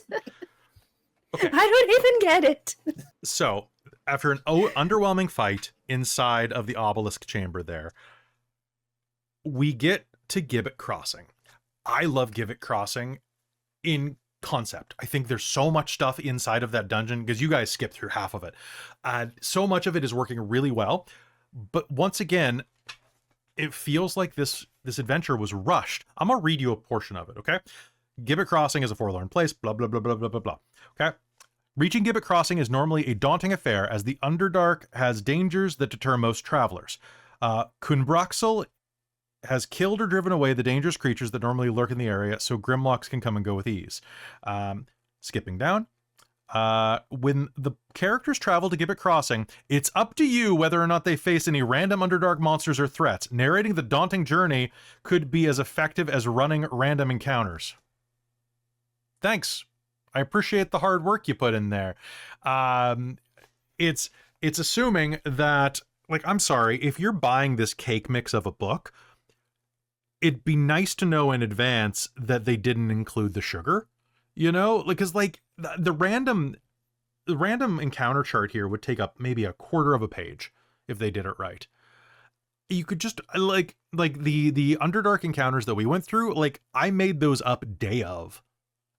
Okay. I don't even get it. So, after an underwhelming fight inside of the obelisk chamber there, we get to Gibbet Crossing. I love Gibbet Crossing in concept. I think there's so much stuff inside of that dungeon, because you guys skipped through half of it. So much of it is working really well. But once again, it feels like this adventure was rushed. I'm going to read you a portion of it, okay? Gibbet Crossing is a forlorn place, blah, blah, blah, blah, blah, blah, blah. Okay? Reaching Gibbet Crossing is normally a daunting affair, as the Underdark has dangers that deter most travelers. Kunbraxel has killed or driven away the dangerous creatures that normally lurk in the area, so Grimlocks can come and go with ease. Skipping down. When the characters travel to Gibbet Crossing, it's up to you whether or not they face any random Underdark monsters or threats. Narrating the daunting journey could be as effective as running random encounters. Thanks. I appreciate the hard work you put in there. It's assuming that, like, I'm sorry, if you're buying this cake mix of a book, it'd be nice to know in advance that they didn't include the sugar, you know, because like the random encounter chart here would take up maybe a quarter of a page if they did it right. You could just like the Underdark encounters that we went through, like I made those up day of.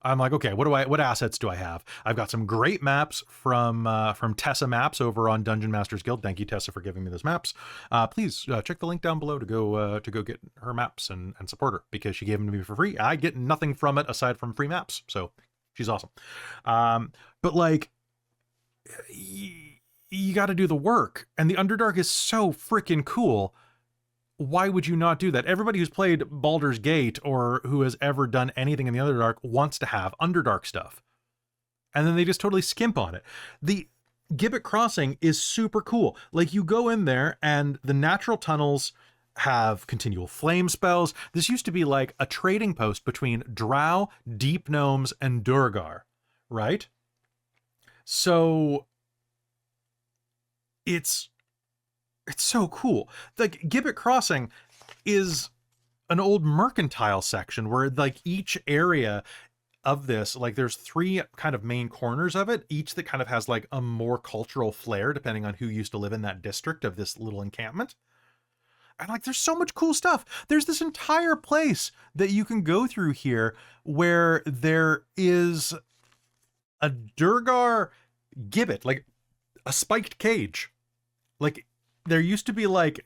I'm like, okay, what assets do I have? I've got some great maps from Tessa Maps over on Dungeon Masters Guild. Thank you, Tessa, for giving me those maps. Please check the link down below to go get her maps and support her, because she gave them to me for free. I get nothing from it aside from free maps, so she's awesome. But like, you got to do the work, and the Underdark is so freaking cool. Why would you not do that? Everybody who's played Baldur's Gate or who has ever done anything in the Underdark wants to have Underdark stuff. And then they just totally skimp on it. The Gibbet Crossing is super cool. Like, you go in there and the natural tunnels have continual flame spells. This used to be like a trading post between Drow, Deep Gnomes, and Durgar, right? So it's so cool. Like, Gibbet Crossing is an old mercantile section where like each area of this, like there's 3 kind of main corners of it, each that kind of has like a more cultural flair depending on who used to live in that district of this little encampment. And like, there's so much cool stuff. There's this entire place that you can go through here where there is a Durgar gibbet, like a spiked cage. Like, there used to be like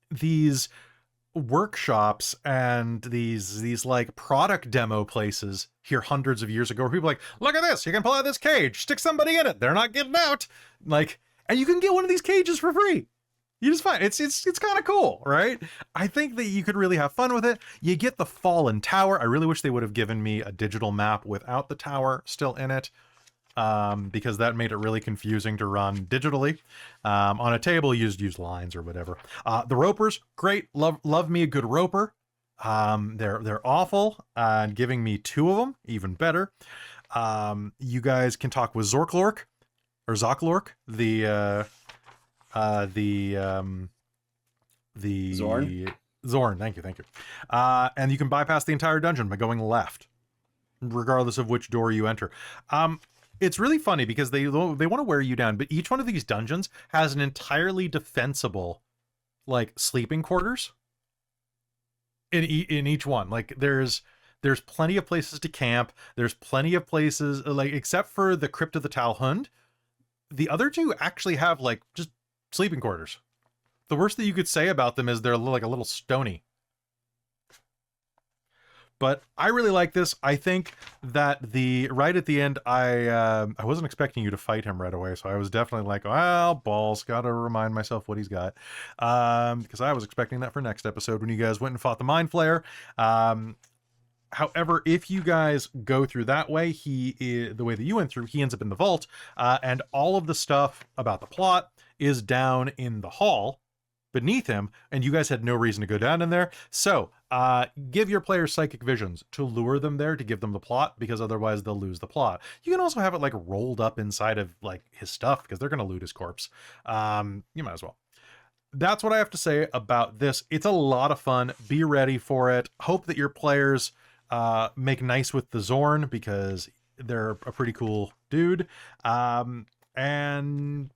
these workshops and these like product demo places here hundreds of years ago where people are like, look at this, you can pull out this cage, stick somebody in it, they're not getting out. Like, and you can get one of these cages for free. You just find it's kind of cool, right? I think that you could really have fun with it. You get the fallen tower. I really wish they would have given me a digital map without the tower still in it. Because that made it really confusing to run digitally. On a table, you just use lines or whatever. The ropers, great. Love me a good roper. They're awful, and giving me 2 of them, even better. You guys can talk with Zorklork, or Zoklork, the Zorn. Thank you. And you can bypass the entire dungeon by going left, regardless of which door you enter. It's really funny because they want to wear you down, but each one of these dungeons has an entirely defensible, like, sleeping quarters in each one. Like, there's plenty of places to camp. There's plenty of places, like, except for the Crypt of the Talhund, the other 2 actually have like just sleeping quarters. The worst that you could say about them is they're like a little stony. But I really like this. I think that right at the end, I wasn't expecting you to fight him right away, so I was definitely like, well, balls, gotta remind myself what he's got. Because I was expecting that for next episode when you guys went and fought the Mind Flayer. However, if you guys go through that way, the way that you went through, he ends up in the vault, and all of the stuff about the plot is down in the hall beneath him, and you guys had no reason to go down in there. So give your players psychic visions to lure them there, to give them the plot, because otherwise they'll lose the plot. You can also have it like rolled up inside of like his stuff, because they're going to loot his corpse. You might as well. That's what I have to say about this. It's a lot of fun. Be ready for it. Hope that your players make nice with the Zorn, because they're a pretty cool dude. And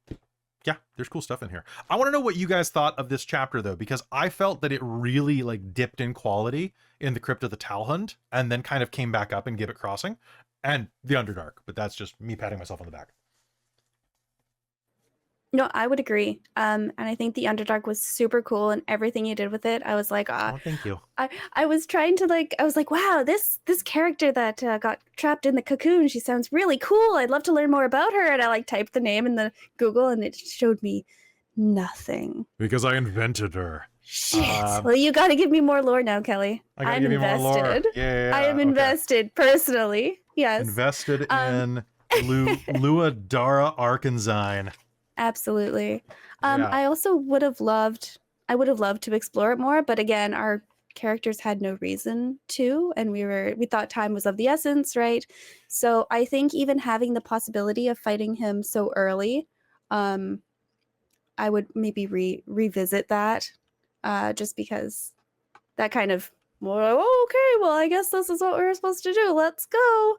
yeah, there's cool stuff in here. I want to know what you guys thought of this chapter, though, because I felt that it really like dipped in quality in the Crypt of the Talhund and then kind of came back up in Gibbet Crossing and the Underdark. But that's just me patting myself on the back. No, I would agree. And I think the Underdark was super cool, and everything you did with it, I was like, Oh, thank you. I was trying to I was like, wow, this character that got trapped in the cocoon, she sounds really cool. I'd love to learn more about her. And I typed the name in the Google, and it showed me nothing. Because I invented her. Shit. Well, you got to give me more lore now, Kelly. I'm invested. Yeah, I am invested personally. Yes. Invested in Luadara Arkansine. Absolutely. Yeah. I also would have loved to explore it more, but again, our characters had no reason to, and we thought time was of the essence, right? So I think even having the possibility of fighting him so early, I would maybe revisit that, just because that kind of, well, okay, well, I guess this is what we were supposed to do. Let's go.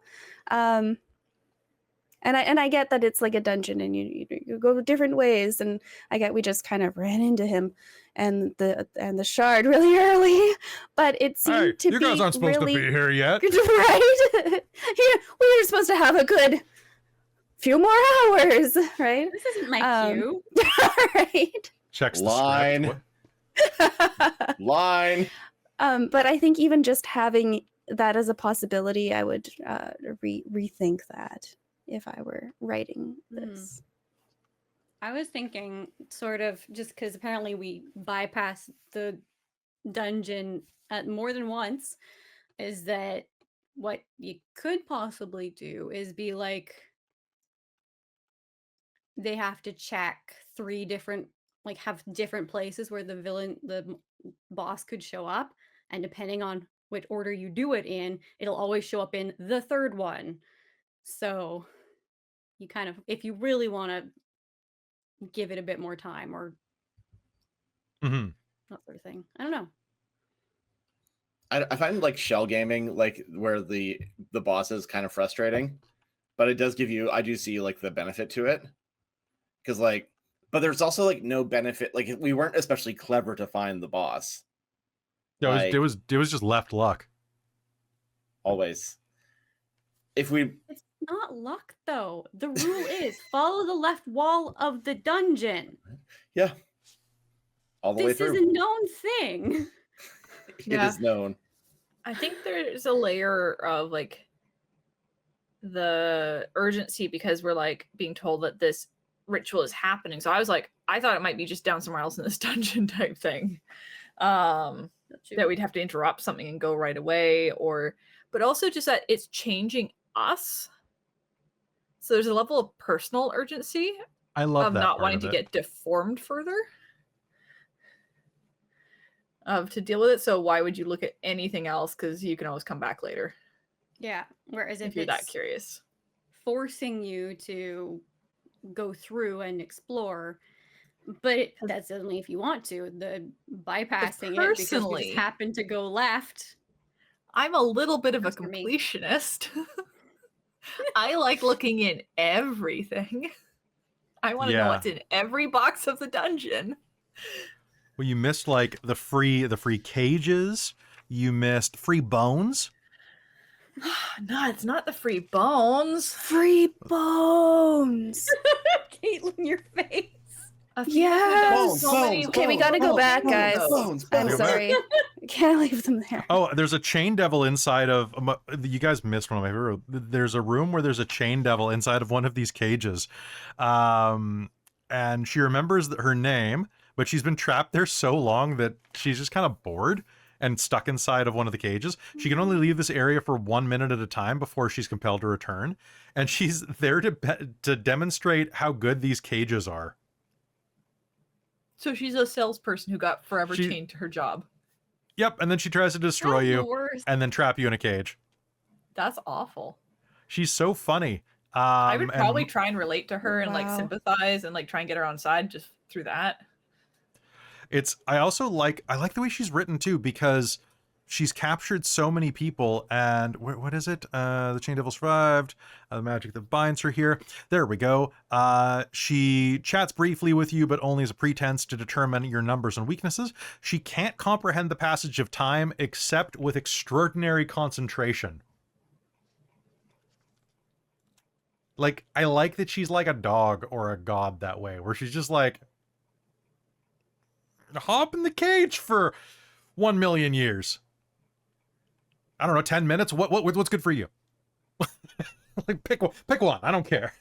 And I get that it's like a dungeon and you go different ways, and I get we just kind of ran into him and the shard really early, but it seemed to you be guys aren't supposed really to be here yet. right. Yeah, we were supposed to have a good few more hours, right? This isn't my cue. Right. Checks the Line. script. Line. But I think even just having that as a possibility, I would rethink that if I were writing this. I was thinking sort of just because apparently we bypass the dungeon more than once, is that what you could possibly do is be like, they have to check 3 different, like have different places where the boss could show up, and depending on which order you do it in, it'll always show up in the 3rd one. So you kind of, if you really want to give it a bit more time or Mm-hmm. that sort of thing. I don't know. I find like shell gaming, like where the boss is kind of frustrating, but it does give you, I do see like the benefit to it, because like, but there's also like no benefit. Like we weren't especially clever to find the boss. It was just left luck. Always. If we, It's not luck though. The rule is follow the left wall of the dungeon. yeah, all the way This is through. a known thing. It is known. I think there's a layer of like the urgency because we're like being told that this ritual is happening. So I was like, I thought it might be just down somewhere else in this dungeon type thing. That we'd have to interrupt something and go right away, but also just that it's changing us. So there's a level of personal urgency I love of that not part wanting of to it. get deformed further. To deal with it. So why would you look at anything else? Because you can always come back later Yeah. Whereas if if you're that it's curious. forcing you to go through and explore, but that's only if you want to. The bypassing it because we personally, just happen to go left. I'm a little bit of a Works for me. completionist. I like looking in everything. I want to know Yeah. what's in every box of the dungeon. Well, you missed like the free cages. You missed free bones. No, it's not the free bones. Free bones. Caitlin, your face. Yes. So many Okay, we gotta go back, guys. Bones, I'm Go back. sorry. We can't leave them there. Oh, there's a chain devil inside of. You guys missed one of my favorite. There's a room where there's a chain devil inside of one of these cages, and she remembers her name, but she's been trapped there so long that she's just kind of bored and stuck inside of one of the cages. She can only leave this area for 1 minute at a time before she's compelled to return, and she's there to demonstrate how good these cages are. So she's a salesperson who got forever chained to her job. Yep, and then she tries to destroy That's the you worst. and then trap you in a cage. That's awful. She's so funny. I would and- probably try and relate to her and like Wow. sympathize and like try and get her on side just through that. I also like the way she's written too, because she's captured so many people. And what is it? The Chain Devil survived. The magic that binds her here. There we go. She chats briefly with you, but only as a pretense to determine your numbers and weaknesses. She can't comprehend the passage of time except with extraordinary concentration. Like, I like that she's like a dog or a god that way, where she's just like, hop in the cage for 1 million years. I don't know, 10 minutes. What's good for you? Like pick one. I don't care.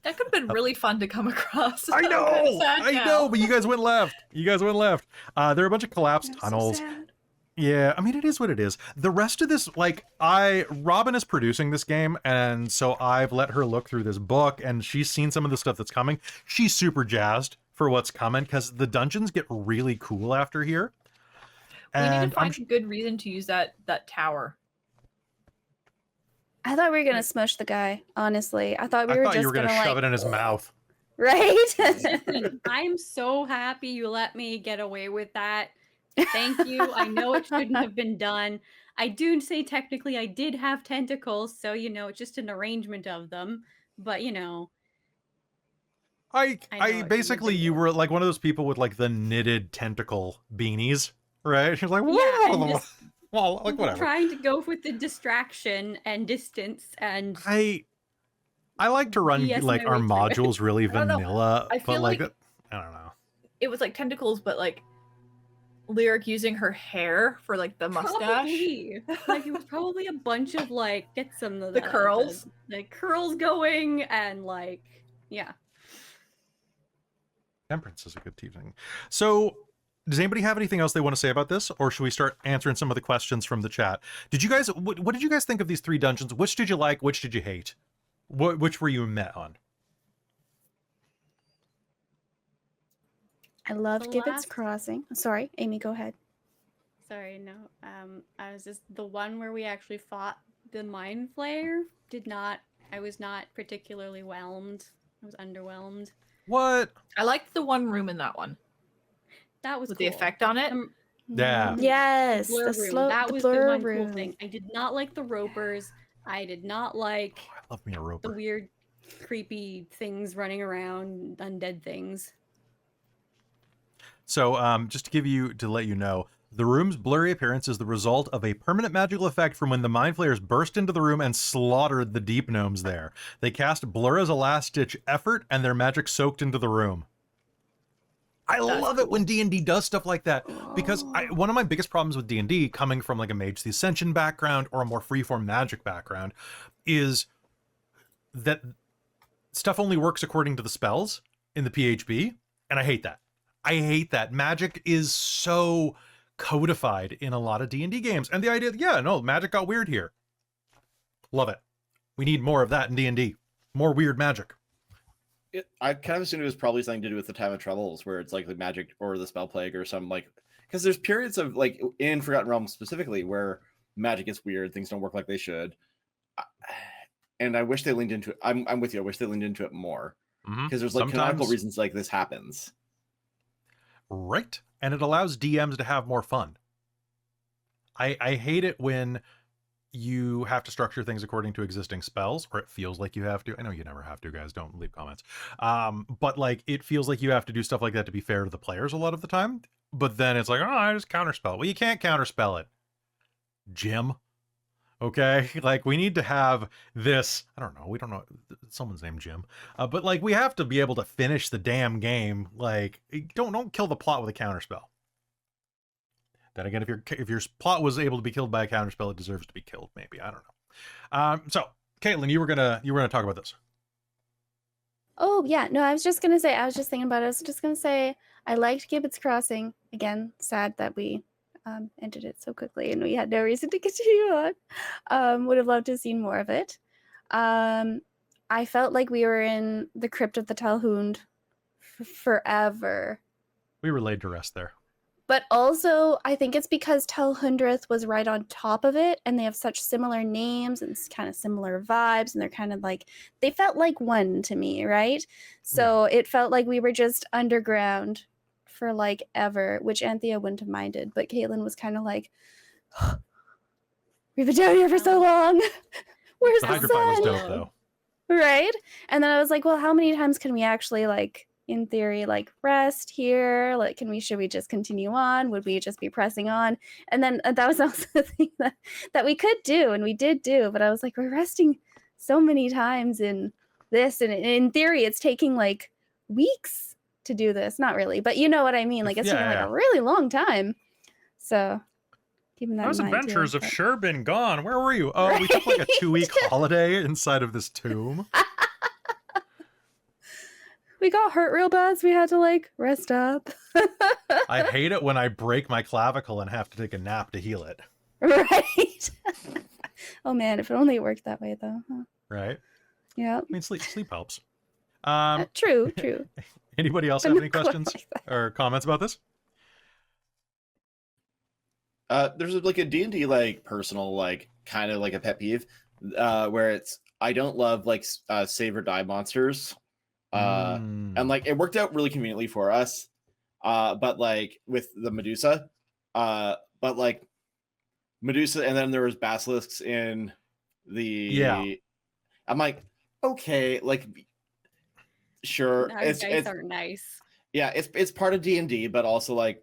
That could have been really fun to come across. I know. I'm kinda sad I now. know, but you guys went left. There are a bunch of collapsed I'm so tunnels. sad. Yeah, I mean, it is what it is. The rest of this, like, Robin is producing this game, and so I've let her look through this book, and she's seen some of the stuff that's coming. She's super jazzed for what's coming, because the dungeons get really cool after here. We need And to find a good reason to use that tower. I thought we were gonna smush the guy. Honestly, I thought we I were thought just you were going to gonna shove like, it in his mouth. right? Listen, I'm so happy you let me get away with that Thank you. I know it shouldn't have been done. I do say technically I did have tentacles, so it's just an arrangement of them. But I know I it basically, didn't you work. were like one of those people with like the knitted tentacle beanies, right? She's like, Yeah, and just well, like whatever. trying to go with the distraction and distance and I like to run BS like my our way through it. modules really I don't know. vanilla, I but feel like like- I don't know. It was like tentacles, but like Lyric using her hair for like the mustache. Probably. Like it was probably a bunch of like get some of The curls. the curls going and like yeah. Temperance is a good teaching. So, does anybody have anything else they want to say about this, or should we start answering some of the questions from the chat? Did you guys? What did you guys think of these 3 dungeons? Which did you like? Which did you hate? Which were you met on? I loved The Gibbet's last- Crossing. Sorry, Amy, go ahead. Sorry, no. I was just the one where we actually fought the mind flayer. I was not particularly whelmed. I was underwhelmed. What? I liked the one room in that one That was with cool. the effect on it. Yeah. Yes, Blur the room. That the was the blur one room. cool thing. I did not like the ropers. I did not like Oh, I love me a the roper. weird, creepy things running around, undead things. So, just to let you know, the room's blurry appearance is the result of a permanent magical effect from when the mind flayers burst into the room and slaughtered the deep gnomes there. They cast blur as a last-ditch effort, and their magic soaked into the room. I love it when D&D does stuff like that, because one of my biggest problems with D&D, coming from like a Mage the Ascension background or a more freeform magic background, is that stuff only works according to the spells in the PHB, and I hate that. I hate that. Magic is so codified in a lot of D&D games, and the idea, magic got weird here. Love it. We need more of that in D&D. More weird magic. I kind of assumed it was probably something to do with the Time of Troubles, where it's like the magic or the spell plague or some like, because there's periods of like in Forgotten Realms specifically where magic is weird, things don't work like they should, and I wish they leaned into it. I'm with you. I wish they leaned into it more, because there's like canonical reasons like this happens. Right. And it allows DMs to have more fun. I hate it when you have to structure things according to existing spells, or it feels like you have to. I know you never have to, guys. Don't leave comments. But like it feels like you have to do stuff like that to be fair to the players a lot of the time. But then it's like, oh, I just counterspell. Well, you can't counterspell it, Jim. Okay, like we need to have this. I don't know. We don't know. Someone's named Jim. But like we have to be able to finish the damn game. Like don't kill the plot with a counterspell. Then again, if your plot was able to be killed by a counterspell, it deserves to be killed. Maybe, I don't know. So Caitlan, you were gonna talk about this. Oh yeah, no, I was just thinking about it. I was just gonna say I liked Gibbet's Crossing. Again, sad that we ended it so quickly and we had no reason to continue on. Would have loved to have seen more of it. I felt like we were in the crypt of the Talhund forever. We were laid to rest there. But also, I think it's because Talhundreth was right on top of it, and they have such similar names and kind of similar vibes, and they're kind of like, they felt like one to me, right? So it felt like we were just underground for like ever, which Anthea wouldn't have minded, but Caitlan was kind of like, we've been down here for so long. Where's The the Hydra fight was sun? dope, though. Right? And then I was like, well, how many times can we actually like, in theory, like rest here? Like, should we just continue on? Would we just be pressing on? And then that was also the thing that we could do, and we did do, but I was like, we're resting so many times in this, and in theory, it's taking like weeks to do this. Not really, but you know what I mean? Like, it's taking like a really long time. So keeping that Those in mind adventures too, have sure been gone. Where were you? Oh, we took like a 2-week holiday inside of this tomb. we got hurt real bad, so we had to like rest up. I hate it when I break my clavicle and have to take a nap to heal it. Right. Oh man, if it only worked that way though. Huh? Right? Yeah. I mean, sleep helps. True. Anybody else But have not any quite questions like that. or comments about this? There's like a D&D like personal like kind of like a pet peeve where it's I don't love like save or die monsters. And like it worked out really conveniently for us. But like with the Medusa, But like Medusa, and then there was basilisks in the. Yeah. I'm like, okay, like, sure, Dice are nice. Yeah, it's part of D&D, but also like,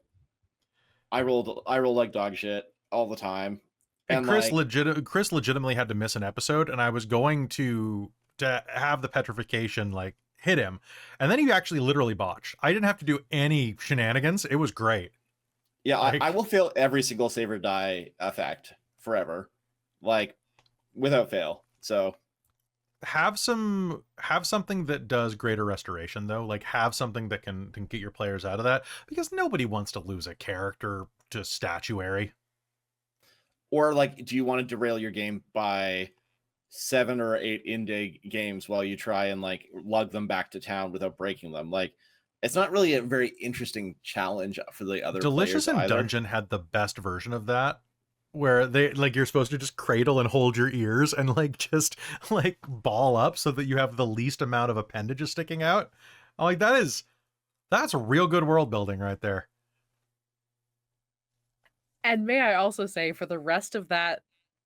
I roll like dog shit all the time. And Chris like, Chris legitimately had to miss an episode, and I was going to have the petrification like hit him, and then he actually literally botched. I didn't have to do any shenanigans. It was great. Yeah, like, I will fail every single save or die effect forever, like without fail. So have something that does greater restoration though. Like have something that can get your players out of that, because nobody wants to lose a character to statuary. Or like, do you want to derail your game by 7 or 8 in-day games while you try and like lug them back to town without breaking them? Like, it's not really a very interesting challenge for the other Delicious players in either. Dungeon had the best version of that, where they like you're supposed to just cradle and hold your ears and like just like ball up so that you have the least amount of appendages sticking out. I'm like, that's a real good world building right there. And may I also say, for the rest of that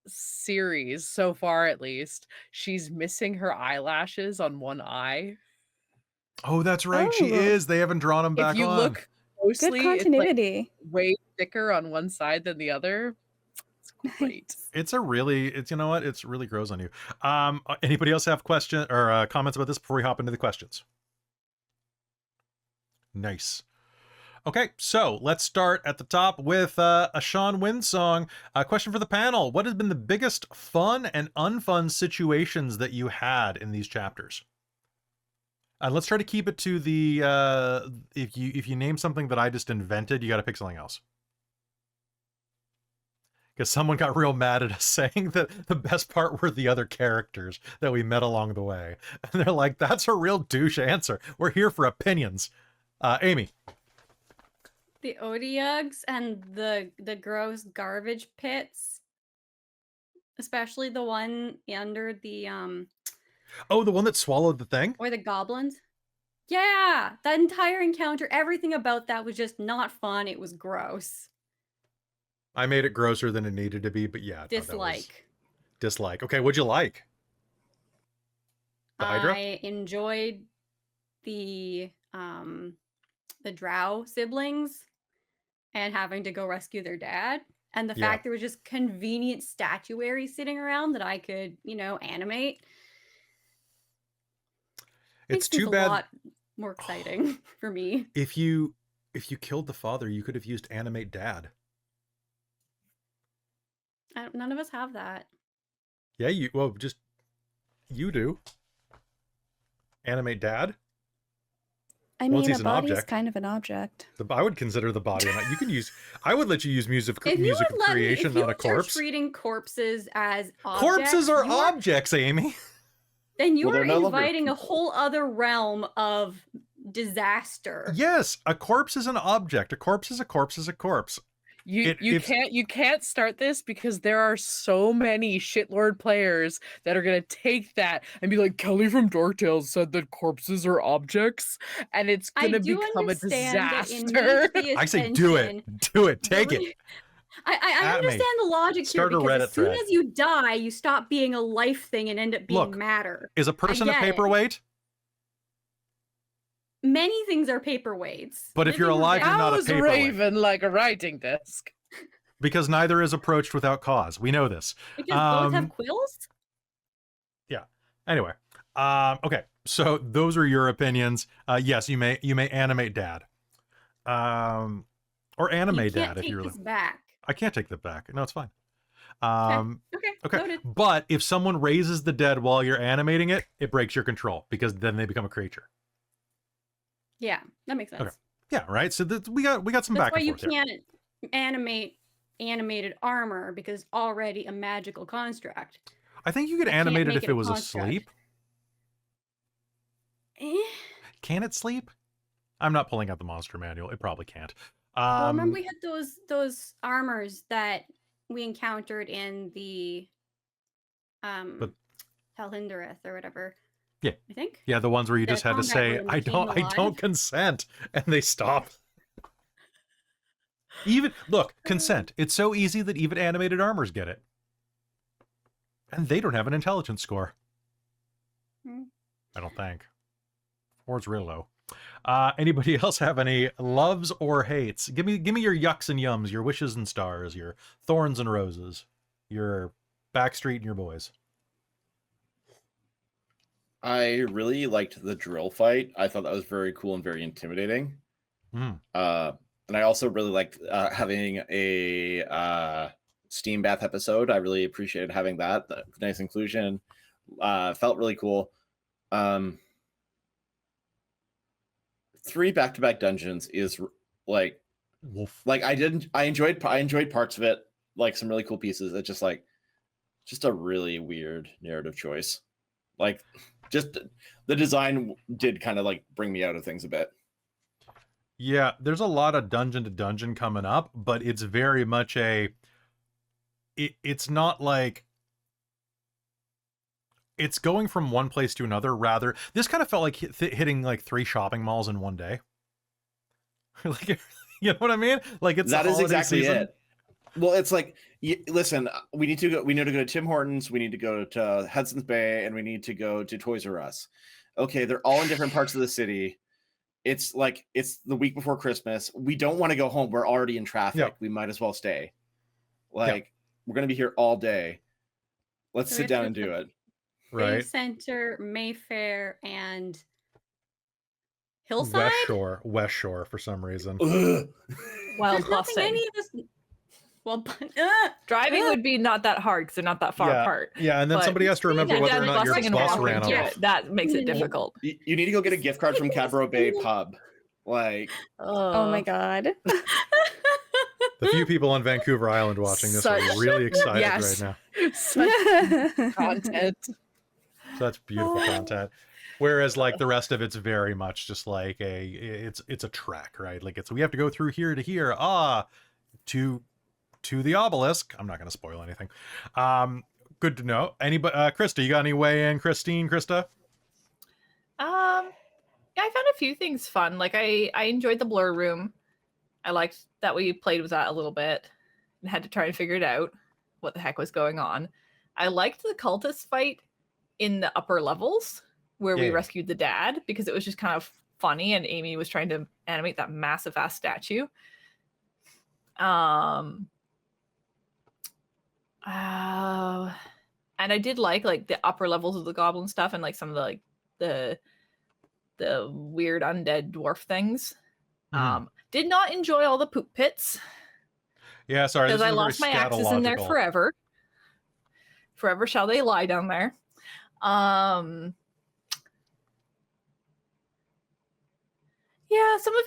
series, so far at least, she's missing her eyelashes on one eye. Oh, that's right. She Oh. is. They haven't drawn them back on. If you look closely, Good continuity. it's like way thicker on one side than the other. It's great. It's you know what? It's really grows on you. Anybody else have questions or comments about this before we hop into the questions? Nice. Okay, so let's start at the top with a Sean Wynn song. A question for the panel: what has been the biggest fun and unfun situations that you had in these chapters? And let's try to keep it to the if you name something that I just invented, you got to pick something else. Because someone got real mad at us saying that the best part were the other characters that we met along the way, and they're like, "That's a real douche answer. We're here for opinions." Amy. The Odiugs and the gross garbage pits, especially the one under the Oh, the one that swallowed the thing? or the goblins. Yeah, that entire encounter, everything about that was just not fun. It was gross. I made it grosser than it needed to be, but yeah. No, Dislike. Dislike. Okay, what'd you like? The Hydra? I enjoyed the Drow siblings and having to go rescue their dad, and the fact there was just convenient statuary sitting around that I could, animate. It's Makes too things bad. A lot more exciting for me. If you killed the father, you could have used animate dad. None of us have that. Yeah, you do. Animate dad? I mean, he's a an body is object. kind of an object. I would consider the body. You can use. I would let you use music If you of would let me, creation if you on a would start corpse. treating corpses as objects, Corpses are objects, Amy. then you Well, are they're no longer inviting a people. whole other realm of disaster. Yes, a corpse is an object. A corpse is a corpse is a corpse. You can't start this because there are so many shitlord players that are gonna take that and be like, Kelly from Dork Tales said that corpses are objects, and it's gonna become a disaster. I say do it, take it. I understand the logic Start here, a because Reddit as soon thread. as you die, you stop being a life thing and end up being Look, matter. Is a person a get it. paperweight? Many things are paperweights. But if you're Living alive, you're not a How's paperweight. Raven like a writing desk? Because neither is approached without cause. We know this. Because both have quills? Yeah. Anyway. Okay. So those are your opinions. Yes, you may animate dad. Or anime dad if you're this back. I can't take that back. No, it's fine. Okay. Noted. But if someone raises the dead while you're animating it, it breaks your control because then they become a creature. Yeah, that makes sense. Okay. Yeah, right. So we got some That's back why and you forth here. can't animate animated armor, because it's already a magical construct. I think you could can't animate it make if it it a was construct. asleep. Eh. Can it sleep? I'm not pulling out the monster manual. It probably can't. Well, remember we had those armors that we encountered in the Helhindereth or whatever. Yeah. I think. Yeah, the ones where you The just had to combat say, room I came don't alive. consent, and they stop. Even look, consent. It's so easy that even animated armors get it. And they don't have an intelligence score. I don't think. Or it's real low. Anybody else have any loves or hates? Give me your yucks and yums, your wishes and stars, your thorns and roses, your Backstreet and your boys. I really liked the drill fight. I thought that was very cool and very intimidating. And I also really liked having a steam bath episode. I really appreciated having that. Nice inclusion. Felt really cool. 3 back-to-back dungeons is like I enjoyed parts of it, like some really cool pieces. It's just a really weird narrative choice. Like just the design did kind of like bring me out of things a bit. Yeah, there's a lot of dungeon to dungeon coming up, but it's very much it's not like it's going from one place to another. Rather, this kind of felt like hitting like 3 shopping malls in one day. Like, you know what I mean? Like it's that is exactly season. it. Well, it's like, listen, we need to go to Tim Hortons, we need to go to Hudson's Bay, and we need to go to Toys R Us. Okay, they're all in different parts of the city. It's like it's the week before Christmas. We don't want to go home. We're already in traffic. Yep. We might as well stay. Like we're gonna be here all day. Let's sit down and do it. Right. Center, Mayfair, and Hillside. West Shore for some reason. Well, There's nothing busing. any of this. Well, Driving would be not that hard because they're not that far apart. Yeah, and then But somebody has to remember And whether then or not your busing and bus walking, ran yeah, off. that makes it difficult. You need to go get a gift card from Cadbro Bay Pub. Like, Oh my god. The few people on Vancouver Island watching this are Such- really excited yes. right now. Such content. So that's beautiful content. Whereas like the rest of it's very much just like it's a trek, right? Like we have to go through here to here. To the obelisk. I'm not going to spoil anything. Good to know. Anybody, Christa, you got any way in? Christa? Yeah, I found a few things fun. Like I enjoyed the blur room. I liked that we played with that a little bit and had to try and figure it out what the heck was going on. I liked the cultist fight in the upper levels where we Yeah. rescued the dad because it was just kind of funny and Amy was trying to animate that massive ass statue. And I did like the upper levels of the goblin stuff and like some of the weird undead dwarf things. Did not enjoy all the poop pits Yeah, sorry. because This I is very lost my axes in there scatological. forever. Forever shall they lie down there. Yeah, some of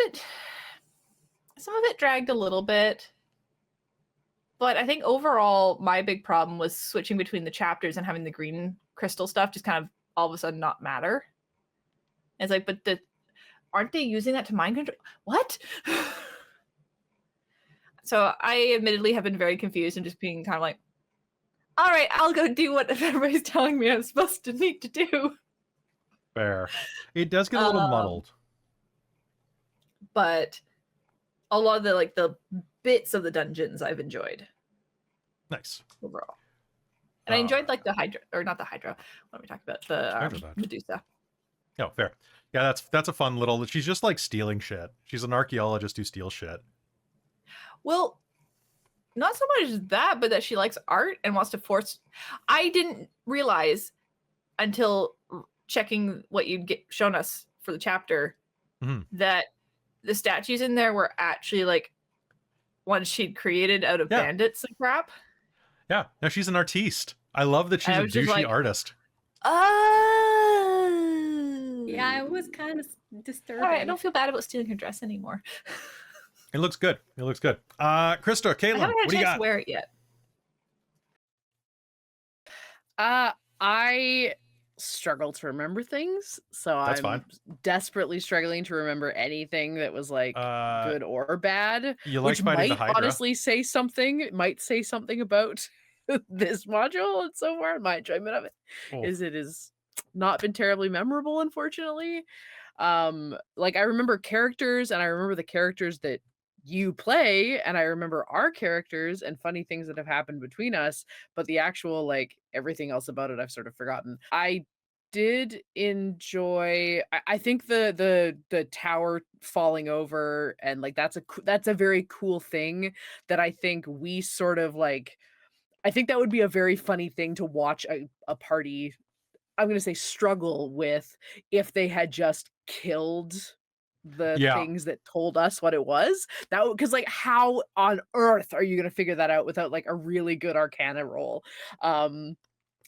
it dragged a little bit. But I think overall, my big problem was switching between the chapters and having the green crystal stuff just kind of all of a sudden not matter. It's like, but aren't they using that to mind control? What? So I admittedly have been very confused and just being kind of like, all right, I'll go do what everybody's telling me I'm supposed to need to do. Fair. It does get a little muddled. But a lot of the bits of the dungeons I've enjoyed Nice. overall. And I enjoyed like the Hydra, or not the Hydra. What are we talking about? The Hydra. Medusa. Oh, fair. Yeah, that's a fun little. She's just like stealing shit. She's an archaeologist who steals shit. Well, not so much that, but that she likes art and wants to force. I didn't realize until checking what you'd get shown us for the chapter that the statues in there were actually like ones she'd created out of bandits and crap. Yeah, no, she's an artiste. I love that she's I a was just douchey like, artist. Oh. Yeah, it was kind of disturbing. All right, I don't feel bad about stealing her dress anymore. It looks good. It looks good. Krista, I Caitlan, haven't had what a do you chance got? to wear it yet. I struggle to remember things, so That's I'm fine. desperately struggling to remember anything that was like good or bad. You like which fighting the might Hydra. honestly say something. It might say something about this module, and so far my enjoyment of it is it has not been terribly memorable, unfortunately. Like I remember characters, and I remember the characters that you play, and I remember our characters and funny things that have happened between us, but the actual like everything else about it I've sort of forgotten. I did enjoy I think the tower falling over, and like that's a very cool thing that I think we sort of like I think that would be a very funny thing to watch a party, I'm gonna say, struggle with if they had just killed the Yeah. things that told us what it was. That because like how on earth are you gonna figure that out without like a really good arcana roll?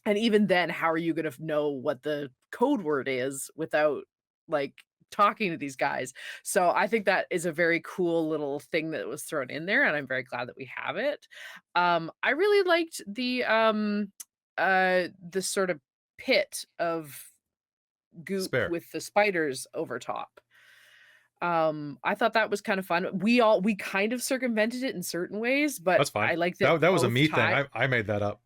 And even then, how are you gonna know what the code word is without like talking to these guys? So I think that is a very cool little thing that was thrown in there, and I'm very glad that we have it. I really liked the sort of pit of goop Spare. with the spiders over top. I thought that was kind of fun. We kind of circumvented it in certain ways, but That's fine. I liked that That was a both me thing. ti- I made that up.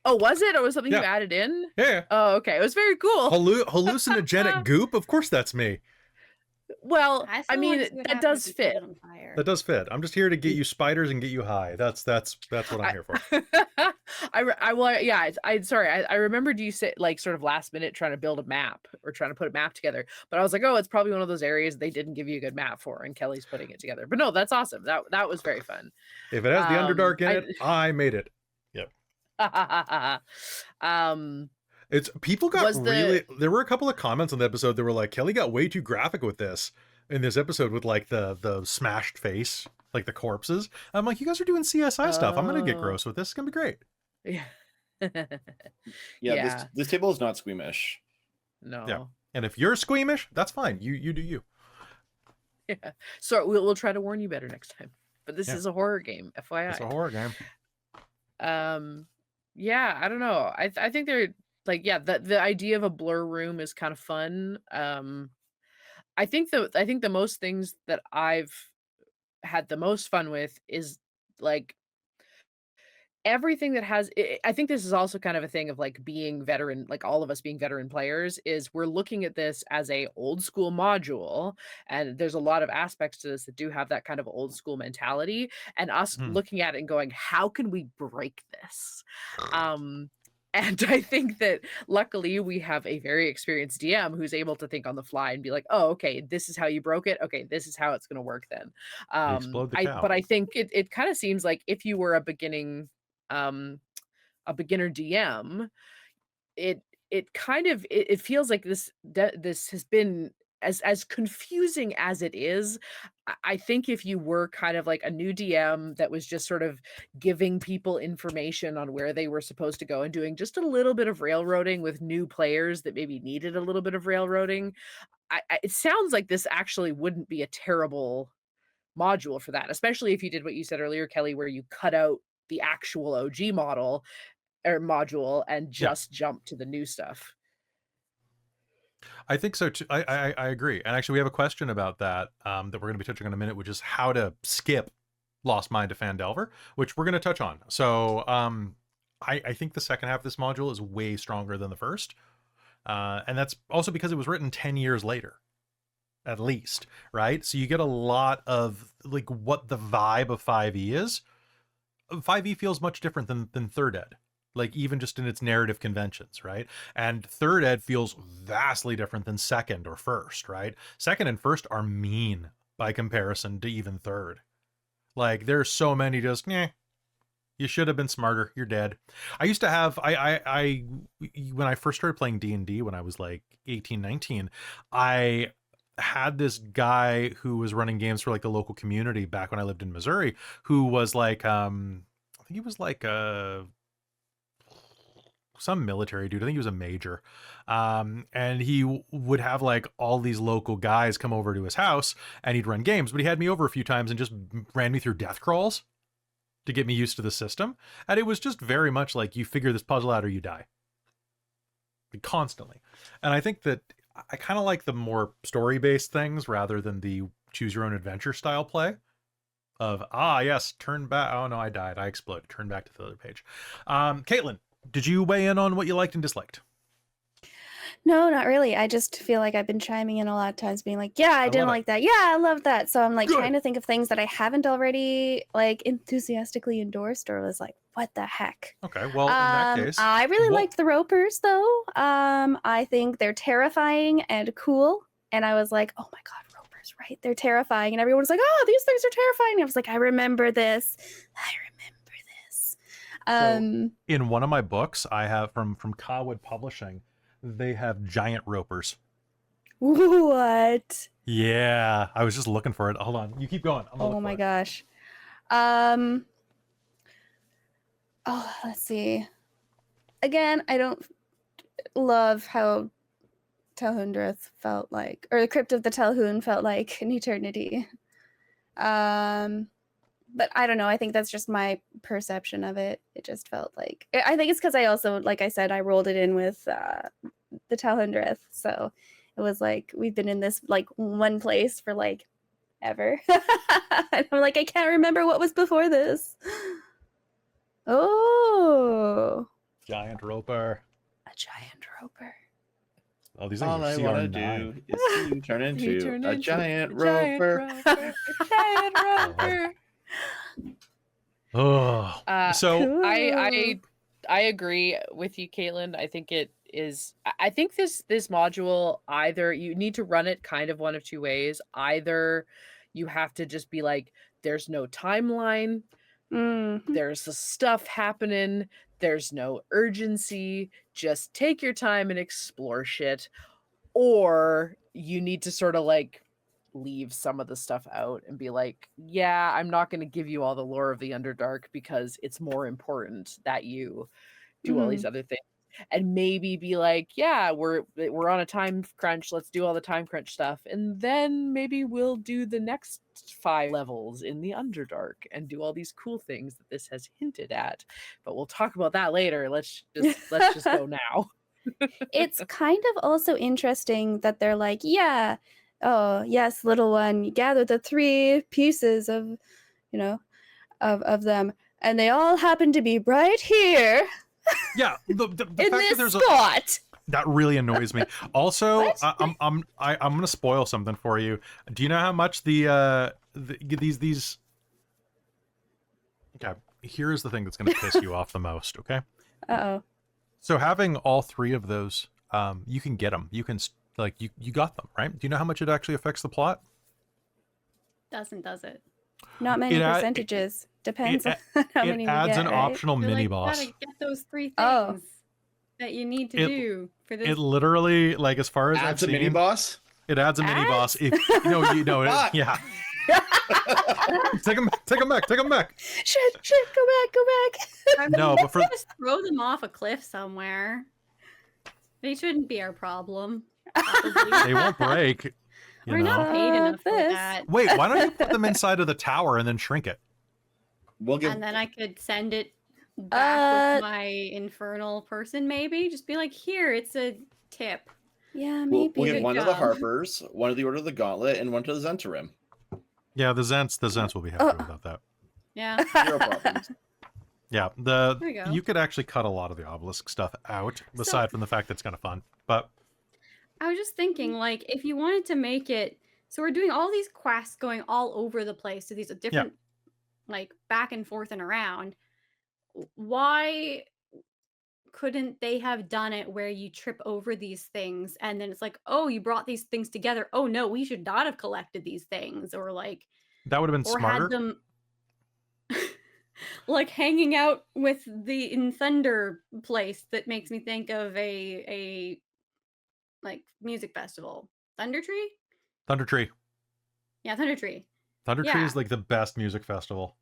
Oh, was it? Or was something you Yeah. added in? Yeah. Oh, okay. It was very cool. Hallucinogenic goop. Of course, that's me. Well, I I still mean, wanna see what that happens does if you set fit. it on fire. That does fit. I'm just here to get you spiders and get you high. That's what I'm here for. I remembered you said like sort of last minute trying to build a map or trying to put a map together, but I was like, oh, it's probably one of those areas they didn't give you a good map for, and Kelly's putting it together. But no, that's awesome. That was very fun. If it has the Underdark in I- it, I made it. It's people got Was the- really. There were a couple of comments on the episode that were like, Kelly got way too graphic with this in this episode with like the smashed face, like the corpses. I'm like, you guys are doing CSI stuff. I'm gonna get Oh. gross with this. It's gonna be great. Yeah. Yeah, this table is not squeamish. No. Yeah. And if you're squeamish, that's fine. You do you. Yeah. So we'll try to warn you better next time. But this Yeah. is a horror game, FYI. It's a horror game. Yeah, I don't know. I think they're like, yeah, the idea of a blur room is kind of fun. I think the most things that I've had the most fun with is like everything that has I think this is also kind of a thing of like being veteran, like all of us being veteran players, is we're looking at this as a old school module, and there's a lot of aspects to this that do have that kind of old school mentality, and us looking at it and going, how can we break this? And I think that luckily we have a very experienced DM who's able to think on the fly and be like, oh, okay, this is how you broke it. Okay, this is how it's going to work then. Explode the cow. But I think it kind of seems like if you were a beginner DM, it kind of it feels like this has been as confusing as it is. I think if you were kind of like a new DM that was just sort of giving people information on where they were supposed to go and doing just a little bit of railroading with new players that maybe needed a little bit of railroading, it sounds like this actually wouldn't be a terrible module for that, especially if you did what you said earlier, Kelly, where you cut out the actual OG model or module and just jump to the new stuff. I think so too. I agree. And actually, we have a question about that that we're going to be touching on in a minute, which is how to skip Lost Mine to Phandelver, which we're going to touch on. So I think the second half of this module is way stronger than the first. And that's also because it was written 10 years later, at least, right? So you get a lot of like what the vibe of 5e is. 5e feels much different than third ed. Like even just in its narrative conventions, right? And third ed feels vastly different than second or first, right? Second and first are mean by comparison to even third. Like there's so many just, you should have been smarter. You're dead. I used to have, when I first started playing D&D when I was like 18, 19, I had this guy who was running games for like the local community back when I lived in Missouri, who was like, I think he was like some military dude. I think he was a major. And he would have like all these local guys come over to his house and he'd run games, but he had me over a few times and just ran me through death crawls to get me used to the system. And it was just very much like you figure this puzzle out or you die. Constantly. And I think that I kind of like the more story-based things rather than the choose your own adventure style play of, yes, turn back. Oh no, I died. I exploded. Turn back to the other page. Caitlan, did you weigh in on what you liked and disliked? No, not really. I just feel like I've been chiming in a lot of times, being like, "Yeah, I didn't love it. like that. Yeah, I love that." So I'm like Good. trying to think of things that I haven't already like enthusiastically endorsed, or was like, "What the heck?" Okay, well, in that case, I really what- liked the Ropers, though. I think they're terrifying and cool, and I was like, "Oh my god, Ropers, right? They're terrifying," and everyone's like, "Oh, these things are terrifying." And I was like, "I remember this. I remember this." So, in one of my books, I have from Cawood Publishing, they have giant ropers. What? Yeah, I was just looking for it. Hold on, you keep going. I'm gonna Oh look my for it. gosh. Oh, let's see. Again, I don't love how Telhundreth felt like, or the Crypt of the Telhun felt like an eternity. But I don't know. I think that's just my perception of it. It just felt like, I think it's because I also, like I said, I rolled it in with the Telhundreth. So it was like, we've been in this like one place for like ever. And I'm like, I can't remember what was before this. Oh, Giant roper. a giant roper. Oh, these things All are I want to CR9. do is see you turn into a giant roper. Giant roper. Oh, so Cool. I agree with you, Caitlan. I think it is. I think this module, either you need to run it kind of one of two ways. Either you have to just be like, there's no timeline, there's the stuff happening, there's no urgency, just take your time and explore shit. Or you need to sort of like leave some of the stuff out and be like, yeah, I'm not going to give you all the lore of the Underdark because it's more important that you do all these other things. And maybe be like, yeah, we're on a time crunch, let's do all the time crunch stuff, and then maybe we'll do the next 5 levels in the Underdark and do all these cool things that this has hinted at. But we'll talk about that later. Let's just go now. It's kind of also interesting that they're like, yeah, oh yes, little one, you gather the 3 pieces of, you know, of them, and they all happen to be right here yeah, the in fact that this there's spot. that really annoys me. Also, What? I'm gonna spoil something for you. Do you know how much these? Okay, here's the thing that's gonna piss you off the most. Okay, Uh-oh. so having all 3 of those, you can get them. You can like you got them, right? Do you know how much it actually affects the plot? Does it? Not many percentages. Depends on how many It we adds get, an right? optional You're mini like, boss. gotta get those 3 things Oh. that you need to It- do for this. It literally, like, as far as I've Adds a seen, mini boss. it adds a mini boss. Adds? If you know it, Fuck. yeah. Take him back. Shit, go back. I No, mean, but for just throw them off a cliff somewhere. They shouldn't be our problem. probably. they won't break. You We're know. not paid enough for this. that. Wait, why don't you put them inside of the tower and then shrink it? We'll give And then I could send it back with my infernal person, maybe. Just be like, here, it's a tip. Yeah, we'll maybe. give Good one to the job. Harpers, one to the Order of the Gauntlet, and one to the Zentarim. Yeah, the Zents will be happy without that. Yeah. Zero problems. Yeah, There we go. you could actually cut a lot of the obelisk stuff out, aside from the fact that it's kind of fun. But I was just thinking, like, if you wanted to make it so we're doing all these quests going all over the place, so these are different, like, back and forth and around. Why couldn't they have done it where you trip over these things and then it's like, oh, you brought these things together. Oh no, we should not have collected these things, or like, that would have been or smarter. had them like hanging out with the in Thunder place that makes me think of a like music festival. Thunder Tree? Thunder Tree. Yeah, Thunder Tree. Thunder Tree Yeah. is like the best music festival.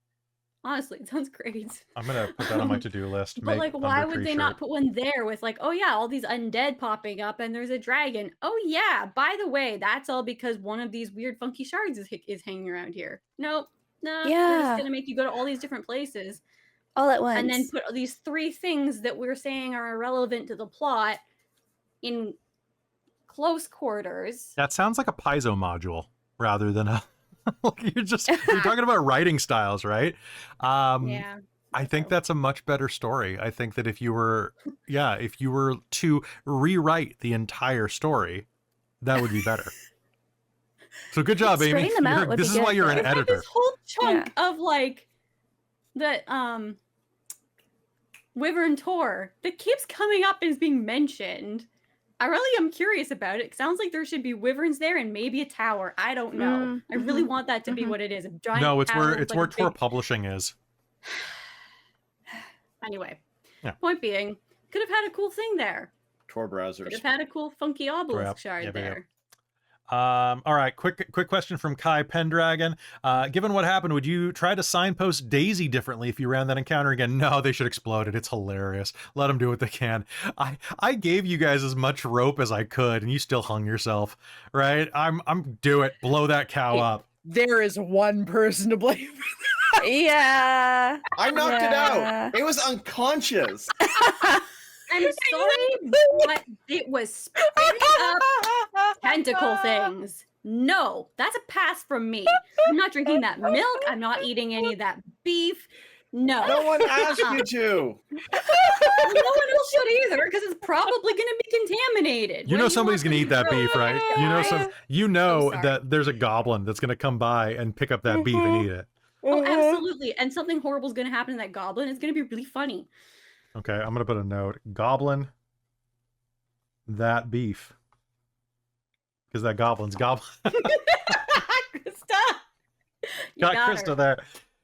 Honestly, it sounds great. I'm gonna put that on my to-do list. But Make like, why Thunder would Tree they shirt. not put one there with like, oh yeah, all these undead popping up and there's a dragon. Oh yeah, by the way, that's all because one of these weird funky shards is hanging around here. Nope. No, we're Yeah. just gonna make you go to all these different places All at once. and then put these 3 things that we're saying are irrelevant to the plot in close quarters. That sounds like a Paizo module rather than a. Like you're talking about writing styles, right? Yeah. I think that's a much better story. I think that if you were to rewrite the entire story, that would be better. So good job, Amy. Spraying them out would This be is why good, you're an though. There's like editor. this whole chunk of like the Wyvern Tor that keeps coming up as being mentioned. I really am curious about it. It sounds like there should be wyverns there and maybe a tower. I don't know. I really want that to be what it is. A giant No, it's tower where with, it's like, where a Tor big... Publishing is. Anyway, Yeah. point being, could have had a cool thing there. Tor Could browsers. have had a cool funky obelisk Yep, shard yep, yep. there. All right, quick question from Kai Pendragon. Given what happened, would you try to signpost Daisy differently if you ran that encounter again? No, they should explode it. It's hilarious. Let them do what they can. I gave you guys as much rope as I could, and you still hung yourself, right? I'm do it. Blow that cow up. There is one person to blame. Yeah. I knocked it Yeah. out. It was unconscious. I'm sorry, but it was spitting up tentacle things. No, that's a pass from me. I'm not drinking that milk. I'm not eating any of that beef. No. No one asked you to. No one else should either, because it's probably going to be contaminated. You What know do somebody's want gonna eat that me to beef, do? right? You know sorry. that there's a goblin that's gonna come by and pick up that beef and eat it. Oh, absolutely. And something horrible is going to happen to that goblin. It's going to be really funny. Okay, I'm gonna put a note. Goblin that beef. Because that goblin's goblin. Krista! You Got got Krista her. there.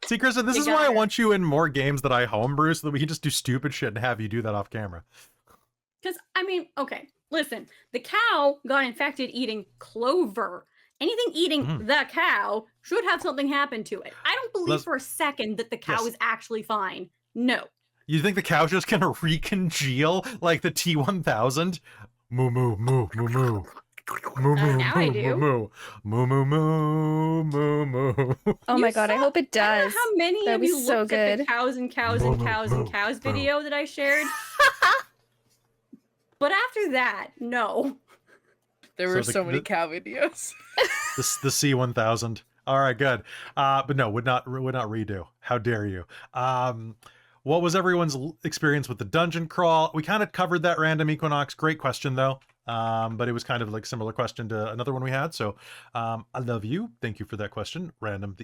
See, Krista, this You is why got I her. want you in more games that I homebrew so that we can just do stupid shit and have you do that off camera. Because, I mean, okay, listen. The cow got infected eating clover. Anything eating the cow should have something happen to it. I don't believe Let's- for a second that the cow Yes. is actually fine. No. You think the cow's just gonna recongeal like the T-1000? Moo moo moo moo moo. Moo moo now I moo do. moo moo moo moo moo moo. Oh You my god, I saw- hope it I don't know does. how many That'd of be you so looked at the good. cows and cows and cows and cows video that I shared. But after that, no. There So were the- so many the- cow videos. The C-1000. All right, good. But no, would not redo. How dare you? What was everyone's experience with the dungeon crawl? We kind of covered that, Random Equinox. Great question, though. But it was kind of like similar question to another one we had. So I love you. Thank you for that question, Random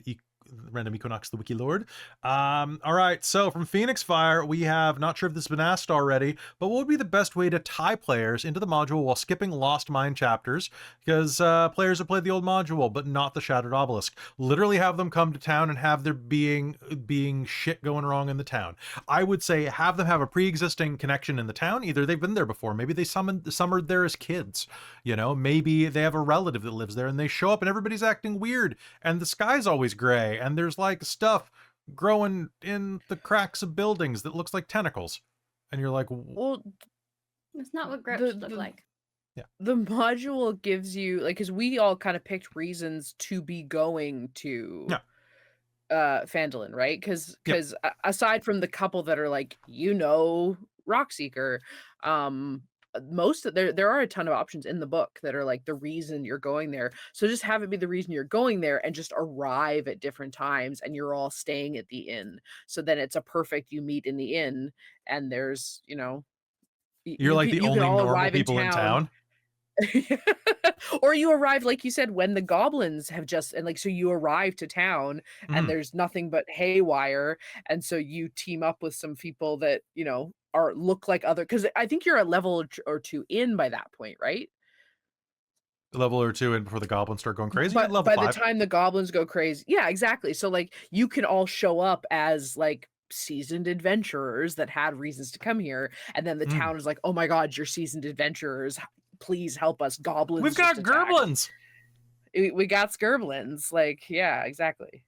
Equinox, the Wiki Lord. All right, so from Phoenix Fire, we have, not sure if this has been asked already, but what would be the best way to tie players into the module while skipping Lost Mine chapters? Because players have played the old module, but not the Shattered Obelisk. Literally have them come to town and have there being shit going wrong in the town. I would say have them have a pre-existing connection in the town. Either they've been there before, maybe they summered there as kids, you know, maybe they have a relative that lives there and they show up and everybody's acting weird and the sky's always gray and there's like stuff growing in the cracks of buildings that looks like tentacles. And you're like, Well, That's not what groups look like. the module gives you, like, because we all kind of picked reasons to be going to Phandelver, right? Because aside from the couple that are like, Rockseeker, most of there are a ton of options in the book that are like the reason you're going there. So just have it be the reason you're going there and just arrive at different times and you're all staying at the inn. So then it's a perfect, you meet in the inn and there's, you're like the only normal people in town. Or you arrive, like you said, when the goblins have just, and like, so you arrive to town and there's nothing but haywire. And so you team up with some people that, look like other, because I think you're a level or two in by that point, right? Level or two in before the goblins start going crazy. But Level by 5. the time the goblins go crazy, yeah, exactly. So like you can all show up as like seasoned adventurers that had reasons to come here, and then the town is like, oh my god, you're seasoned adventurers, please help us, goblins. We've got just attacked." gerblins. We got skirblins. Like, yeah, exactly.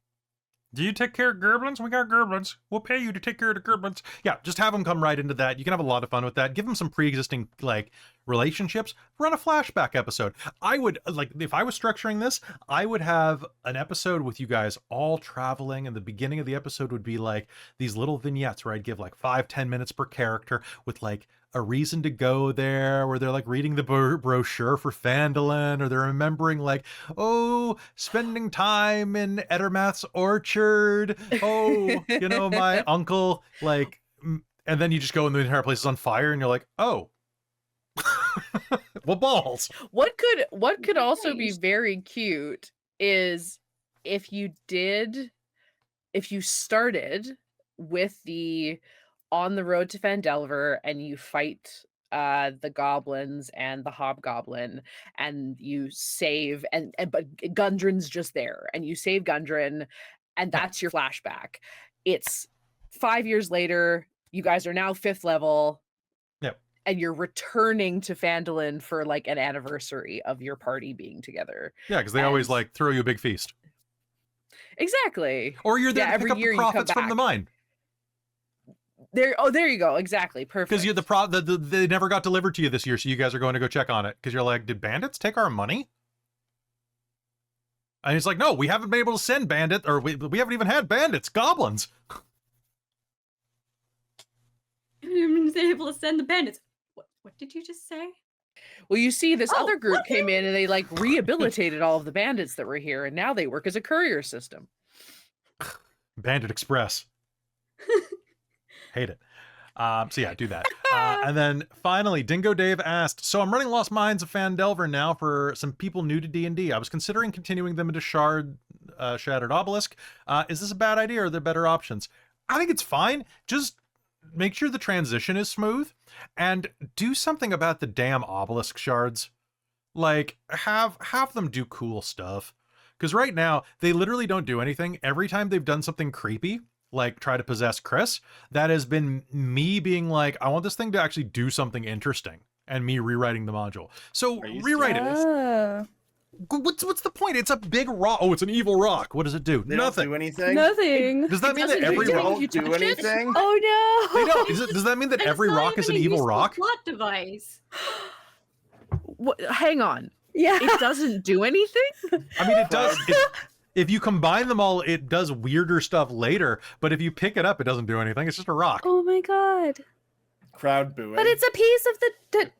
Do you take care of gerblins? We got gerblins. We'll pay you to take care of the gerblins. Yeah, just have them come right into that. You can have a lot of fun with that. Give them some pre-existing, like, relationships. Run a flashback episode. I would, like, if I was structuring this, I would have an episode with you guys all traveling, and the beginning of the episode would be, like, these little vignettes where I'd give, like, 5-10 minutes per character with, like, a reason to go there, where they're like reading the brochure for Phandelver, or they're remembering like, oh, spending time in Ettermath's orchard. Oh, you know, my uncle, like, and then you just go and the entire place is on fire and you're like, oh, well, balls. What could also be very cute is if you started with the on the road to Phandelver and you fight the goblins and the hobgoblin, and you save and but Gundren's just there and you save Gundren, and that's your flashback. It's 5 years later, you guys are now 5th level. Yep. And you're returning to Phandelin for like an anniversary of your party being together. Yeah, because they always like throw you a big feast. Exactly. Or you're there to every pick up year the you come profits from the back. mine. There you go. Exactly. Perfect. Because you're they never got delivered to you this year, so you guys are going to go check on it. Because you're like, did bandits take our money? And he's like, no, we haven't been able to send bandit, or we haven't even had bandits, goblins. You haven't been able to send the bandits. What did you just say? Well, you see, this other group okay. came in and they like rehabilitated all of the bandits that were here, and now they work as a courier system. Bandit Express. Hate it. So yeah, do that. And then finally, Dingo Dave asked, so I'm running Lost Mines of Phandelver now for some people new to D&D. I was considering continuing them into Shattered Obelisk. Is this a bad idea, or are there better options? I think it's fine. Just make sure the transition is smooth and do something about the damn obelisk shards. Like, have them do cool stuff. Because right now, they literally don't do anything. Every time they've done something creepy, like try to possess Chris, that has been me being like, I want this thing to actually do something interesting, and me rewriting the module. So rewrite it. Oh. What's the point? It's a big rock. Oh, it's an evil rock. What does it do? They Nothing. don't do anything. Nothing. Does that mean that doesn't every do rock? Don't you do touch it? anything. Oh They no. don't. Does that mean that And every it's not rock is an even a evil useful rock? plot device. Hang on. Yeah. It doesn't do anything? I mean, it does. If you combine them all, it does weirder stuff later. But if you pick it up, it doesn't do anything. It's just a rock. Oh my god. Crowd booing. But it's a piece of the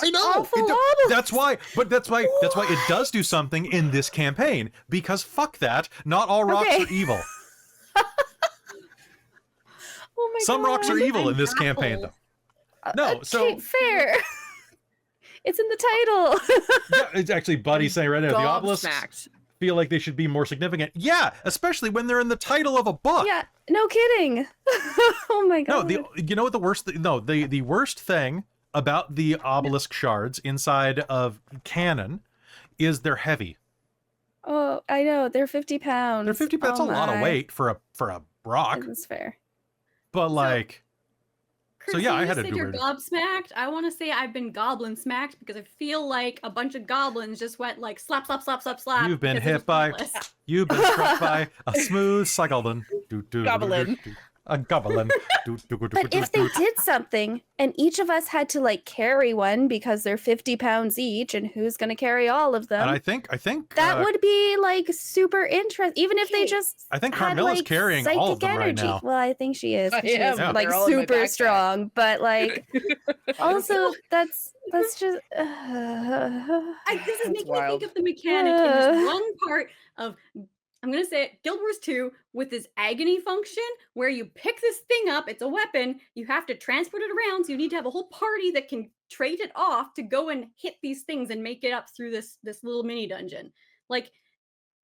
I know. awful It do- obelisk. that's why. But that's why it does do something in this campaign. Because fuck that. Not all rocks Okay. are evil. Oh my Some god. rocks are evil in this Apple. campaign, though. No, so okay, fair. It's in the title. yeah, it's actually Buddy saying right now the obelisks Gobsmacked. feel like they should be more significant. Yeah, especially when they're in the title of a book. Yeah, no kidding. Oh my No, god. you know what the worst? The worst thing about the obelisk shards inside of canon is they're heavy. Oh, I know. They're 50 pounds. They're 50 pounds. Oh A lot of my. weight for a rock, That's fair. but like, So, yeah, Chrissy, I you had to said do you're weird. gobsmacked. I want to say I've been goblin smacked because I feel like a bunch of goblins just went like slap, slap, slap, slap, slap. You've been because it was hit by, pointless. you've been struck by a smooth cycleton. Goblin. A goblin. But if they did something and each of us had to like carry one because they're 50 pounds each, and who's going to carry all of them? And I think that would be like super interesting. Even if they Okay. just I think had, Carmilla's like, carrying all of them right energy. now. Well, I think she is. 'cause I She is am. like They're all in my super backpack. strong, but like also that's just. This is That's making wild. me think of the mechanic in this one part of, I'm going to say it, Guild Wars 2 with this agony function where you pick this thing up, it's a weapon, you have to transport it around, so you need to have a whole party that can trade it off to go and hit these things and make it up through this little mini dungeon. Like,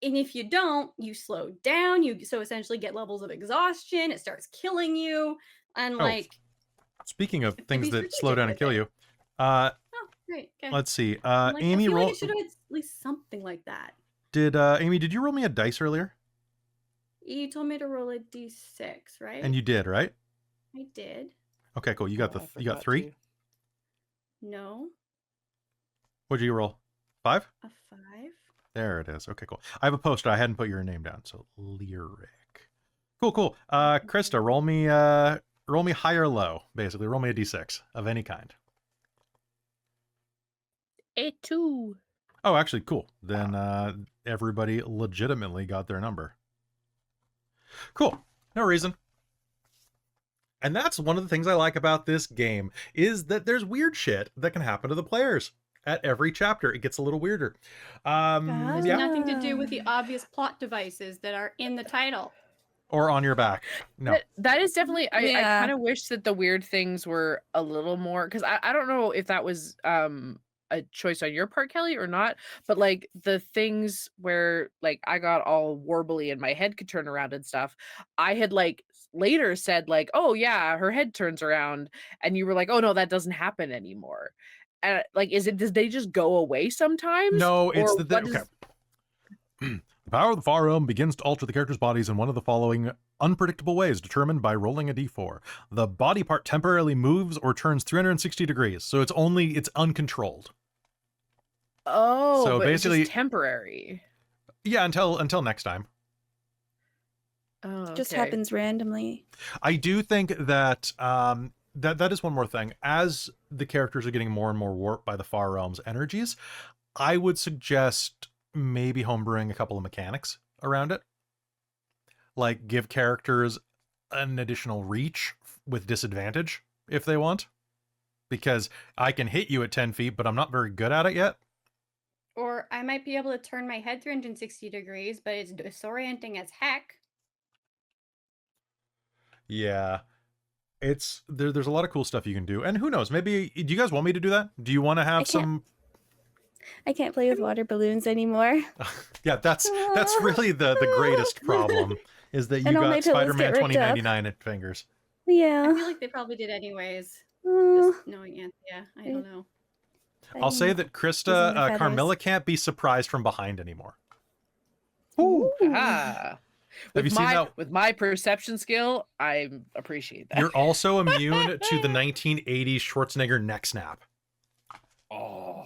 and if you don't, you slow down, you so essentially get levels of exhaustion, it starts killing you, and Oh, like, Speaking of to things be that slow strategic down and with kill it. you, oh, great, okay. let's see. I'm like, Amy I feel like roll. it should have at least something like that. Did Amy? Did you roll me a dice earlier? You told me to roll a d6, right? And you did, right? I did. Okay, cool. You got Oh, I you got forgot 3. to. No, What did you roll? 5. a 5. There it is. Okay, cool. I have a poster. I hadn't put your name down, so lyric. Cool. Christa, roll me high or low. Basically, roll me a d6 of any kind. A2. Oh, actually, cool. Then everybody legitimately got their number. Cool. No reason. And that's one of the things I like about this game, is that there's weird shit that can happen to the players. At every chapter, it gets a little weirder. There's Yeah. nothing to do with the obvious plot devices that are in the title. Or on your back. No. That is definitely, I Yeah. kind of wish that the weird things were a little more, because I don't know if that was a choice on your part, Kelly, or not, but like the things where like I got all warbly and my head could turn around and stuff, I had like later said like, oh yeah, her head turns around, and you were like, oh no, that doesn't happen anymore. And like, does they just go away sometimes? No, it's Or what okay. is- The power of the Far Realm begins to alter the character's bodies in one of the following unpredictable ways, determined by rolling a d4. The body part temporarily moves or turns 360 degrees, so it's uncontrolled. Oh, So but basically- it's just temporary. Yeah, until next time. Oh, Just okay. happens randomly. I do think that that is one more thing. As the characters are getting more and more warped by the Far Realm's energies, I would suggest maybe homebrewing a couple of mechanics around it. Like give characters an additional reach with disadvantage if they want. Because I can hit you at 10 feet, but I'm not very good at it yet. Or I might be able to turn my head 360 degrees, but it's disorienting as heck. Yeah. There's a lot of cool stuff you can do. And who knows, maybe, do you guys want me to do that? Do you want to have some... I can't play with water balloons anymore. Yeah, that's really the greatest problem, is that you And all my got pillows Spider-Man get ripped up. 2099 at fingers. I Yeah. feel like they probably did anyways. Oh, Just knowing Anthea, I don't know. I'll say that Using Christa, the feathers. Carmilla can't be surprised from behind anymore. Ooh. Ah. Have you seen that? With my perception skill, I appreciate that. You're also immune to the 1980s Schwarzenegger neck snap. Oh,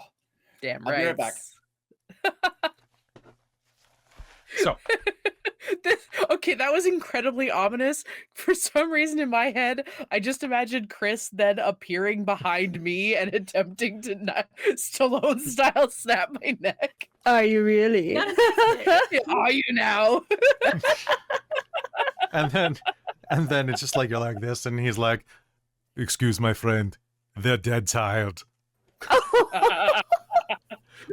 Damn I'll right. be right back. So, Okay, that was incredibly ominous. For some reason in my head, I just imagined Chris then appearing behind me and attempting to Stallone style snap my neck. Are you really? Not exactly. Are you now? and then it's just like, you're like this, and he's like, "Excuse my friend, they're dead tired."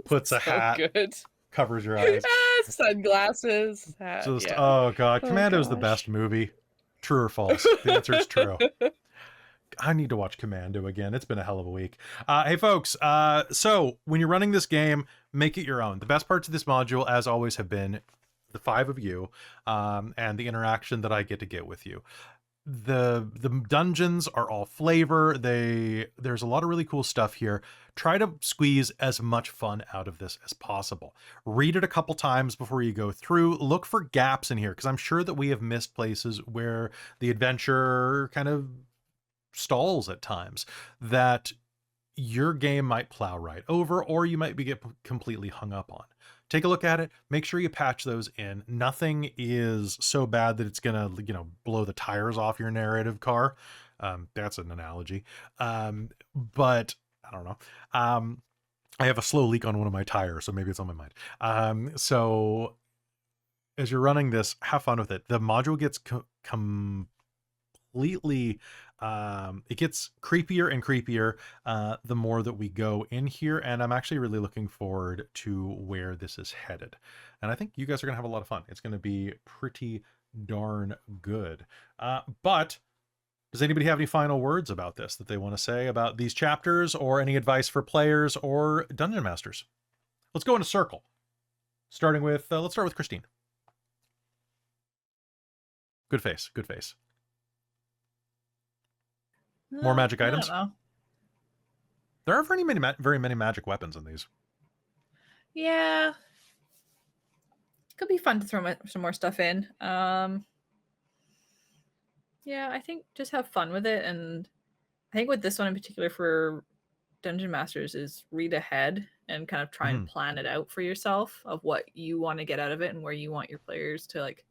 Puts a hat, Good. covers your eyes. Sunglasses. Hat, Just, yeah. oh god, Oh, Commando's the gosh. best movie. True or false? The answer is true. I need to watch Commando again. It's been a hell of a week. Hey folks, so when you're running this game, make it your own. The best parts of this module, as always, have been the 5 of you, and the interaction that I get with you. The dungeons are all flavor. There's a lot of really cool stuff here. Try to squeeze as much fun out of this as possible. Read it a couple times before you go through. Look for gaps in here, because I'm sure that we have missed places where the adventure kind of stalls at times that your game might plow right over, or you might get completely hung up on. Take a look at it. Make sure you patch those in. Nothing is so bad that it's gonna, blow the tires off your narrative car. That's an analogy. But I don't know. I have a slow leak on one of my tires, so maybe it's on my mind. So as you're running this, have fun with it. The module gets completely it gets creepier and creepier the more that we go in here, and I'm actually really looking forward to where this is headed, and I think you guys are gonna have a lot of fun. It's gonna be pretty darn good. But does anybody have any final words about this that they want to say about these chapters, or any advice for players or dungeon masters? Let's go in a circle, starting with let's start with Christine. Good face. More magic I don't items? know. There are very many magic weapons in these. Yeah. Could be fun to throw some more stuff in. Yeah, I think just have fun with it. And I think with this one in particular for Dungeon Masters is read ahead and kind of try and plan it out for yourself of what you want to get out of it and where you want your players to, like,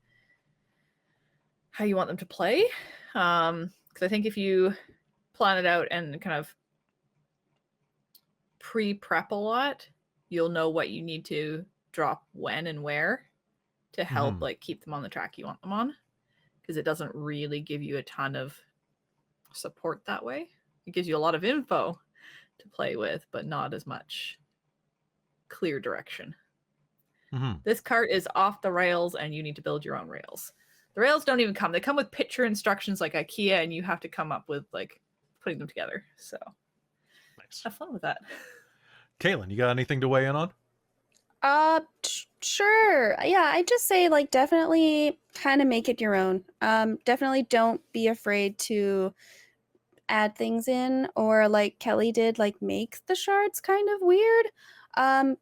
how you want them to play. Because I think if you plan it out and kind of pre-prep a lot, you'll know what you need to drop when and where to help like keep them on the track you want them on, because it doesn't really give you a ton of support that way. It gives you a lot of info to play with, but not as much clear direction. This cart is off the rails and you need to build your own rails. The rails don't even come. They come with picture instructions like IKEA, and you have to come up with like putting them together. So Nice. have fun with that. Caitlan, you got anything to weigh in on? Sure. Yeah, I'd just say like definitely kind of make it your own. Definitely don't be afraid to add things in, or like Kelly did, like make the shards kind of weird.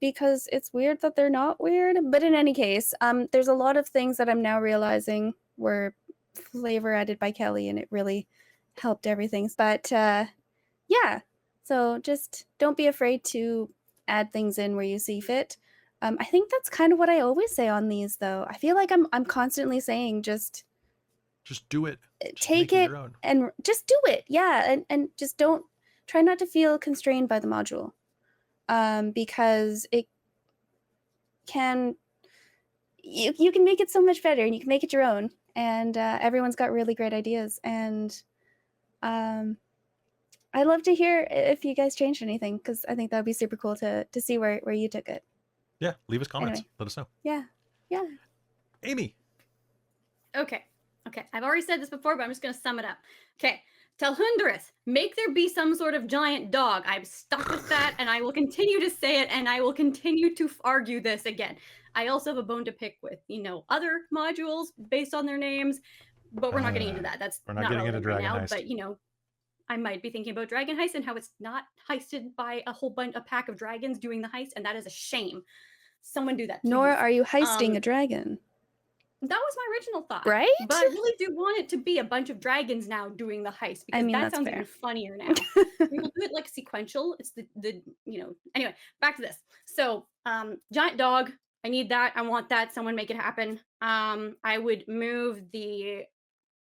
Because it's weird that they're not weird. But in any case, there's a lot of things that I'm now realizing were flavor added by Kelly, and it really helped everything. But yeah, so just don't be afraid to add things in where you see fit. I think that's kind of what I always say on these, though. I feel like I'm constantly saying just do it. Just take make it your own. and just do it. Yeah, and just don't try not to feel constrained by the module. Because it can, you can make it so much better, and you can make it your own, and everyone's got really great ideas, and I'd love to hear if you guys changed anything, because I think that would be super cool to see where you took it. Yeah, leave us comments. Anyway. Let us know. Yeah. Amy. Okay. I've already said this before, but I'm just going to sum it up. Okay. Tell Hundreth, make there be some sort of giant dog. I'm stuck with that, and I will continue to say it, and I will continue to argue this again. I also have a bone to pick with, other modules based on their names, but we're not getting into that. That's we're not not getting into relevant Dragon right now, Heist. but, I might be thinking about Dragon Heist and how it's not heisted by a pack of dragons doing the heist, and that is a shame. Someone do that, please. Nor are you heisting a dragon. That was my original thought. Right? But I really do want it to be a bunch of dragons now doing the heist, because that that's sounds fair. even funnier now. We will do it like sequential. It's the anyway, back to this. So, giant dog. I need that. I want that. Someone make it happen. I would move the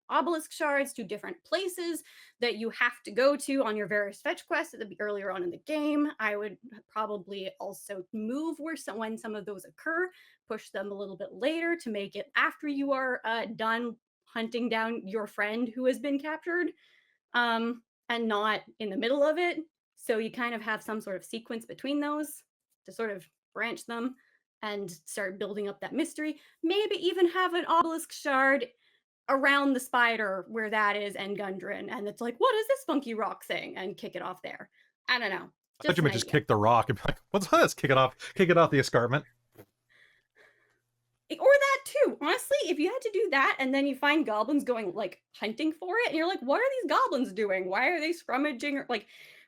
obelisk shards to different places that you have to go to on your various fetch quests at the earlier on in the game. I would probably also move when some of those occur, push them a little bit later to make it after you are done hunting down your friend who has been captured, and not in the middle of it. So you kind of have some sort of sequence between those to sort of branch them and start building up that mystery. Maybe even have an obelisk shard around the spider where that is, and Gundren, and it's like, what is this funky rock thing, and kick it off there. I don't know. I thought you might just kick the rock and be like, what's this? Kick it off the escarpment. Or that too. Honestly, if you had to do that and then you find goblins going like hunting for it, and you're like, what are these goblins doing? Why are they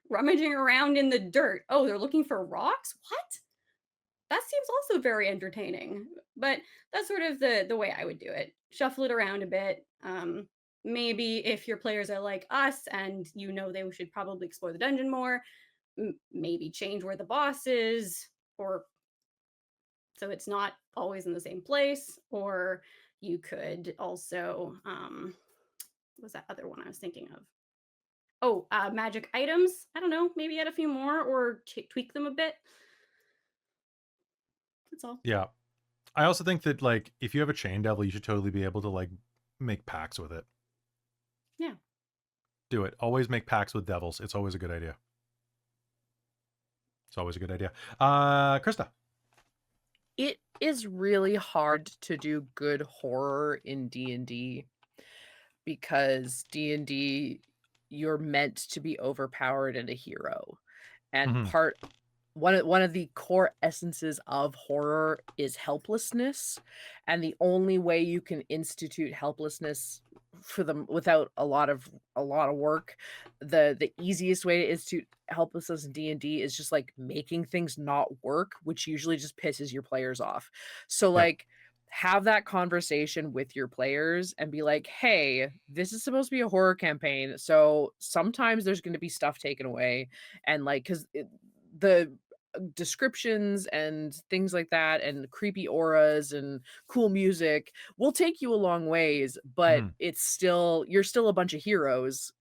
rummaging around in the dirt? Oh, they're looking for rocks? What? That seems also very entertaining. But that's sort of the way I would do it. Shuffle it around a bit. Maybe if your players are like us and they should probably explore the dungeon more, maybe change where the boss is, or so it's not always in the same place. Or you could also, what was that other one I was thinking of? Oh, magic items. I don't know, maybe add a few more or tweak them a bit. That's all. Yeah. I also think that, like, if you have a chain devil, you should totally be able to, like, make pacts with it. Yeah. Do it. Always make pacts with devils. It's always a good idea. Christa. It is really hard to do good horror in D&D, because D&D, you're meant to be overpowered and a hero. And one of the core essences of horror is helplessness, and the only way you can institute helplessness for them without a lot of work, the easiest way to institute helplessness in D&D is just like making things not work, which usually just pisses your players off. So like, have that conversation with your players and be like, hey, this is supposed to be a horror campaign, so sometimes there's going to be stuff taken away, and like, because the descriptions and things like that and creepy auras and cool music will take you a long ways, but it's still, you're still a bunch of heroes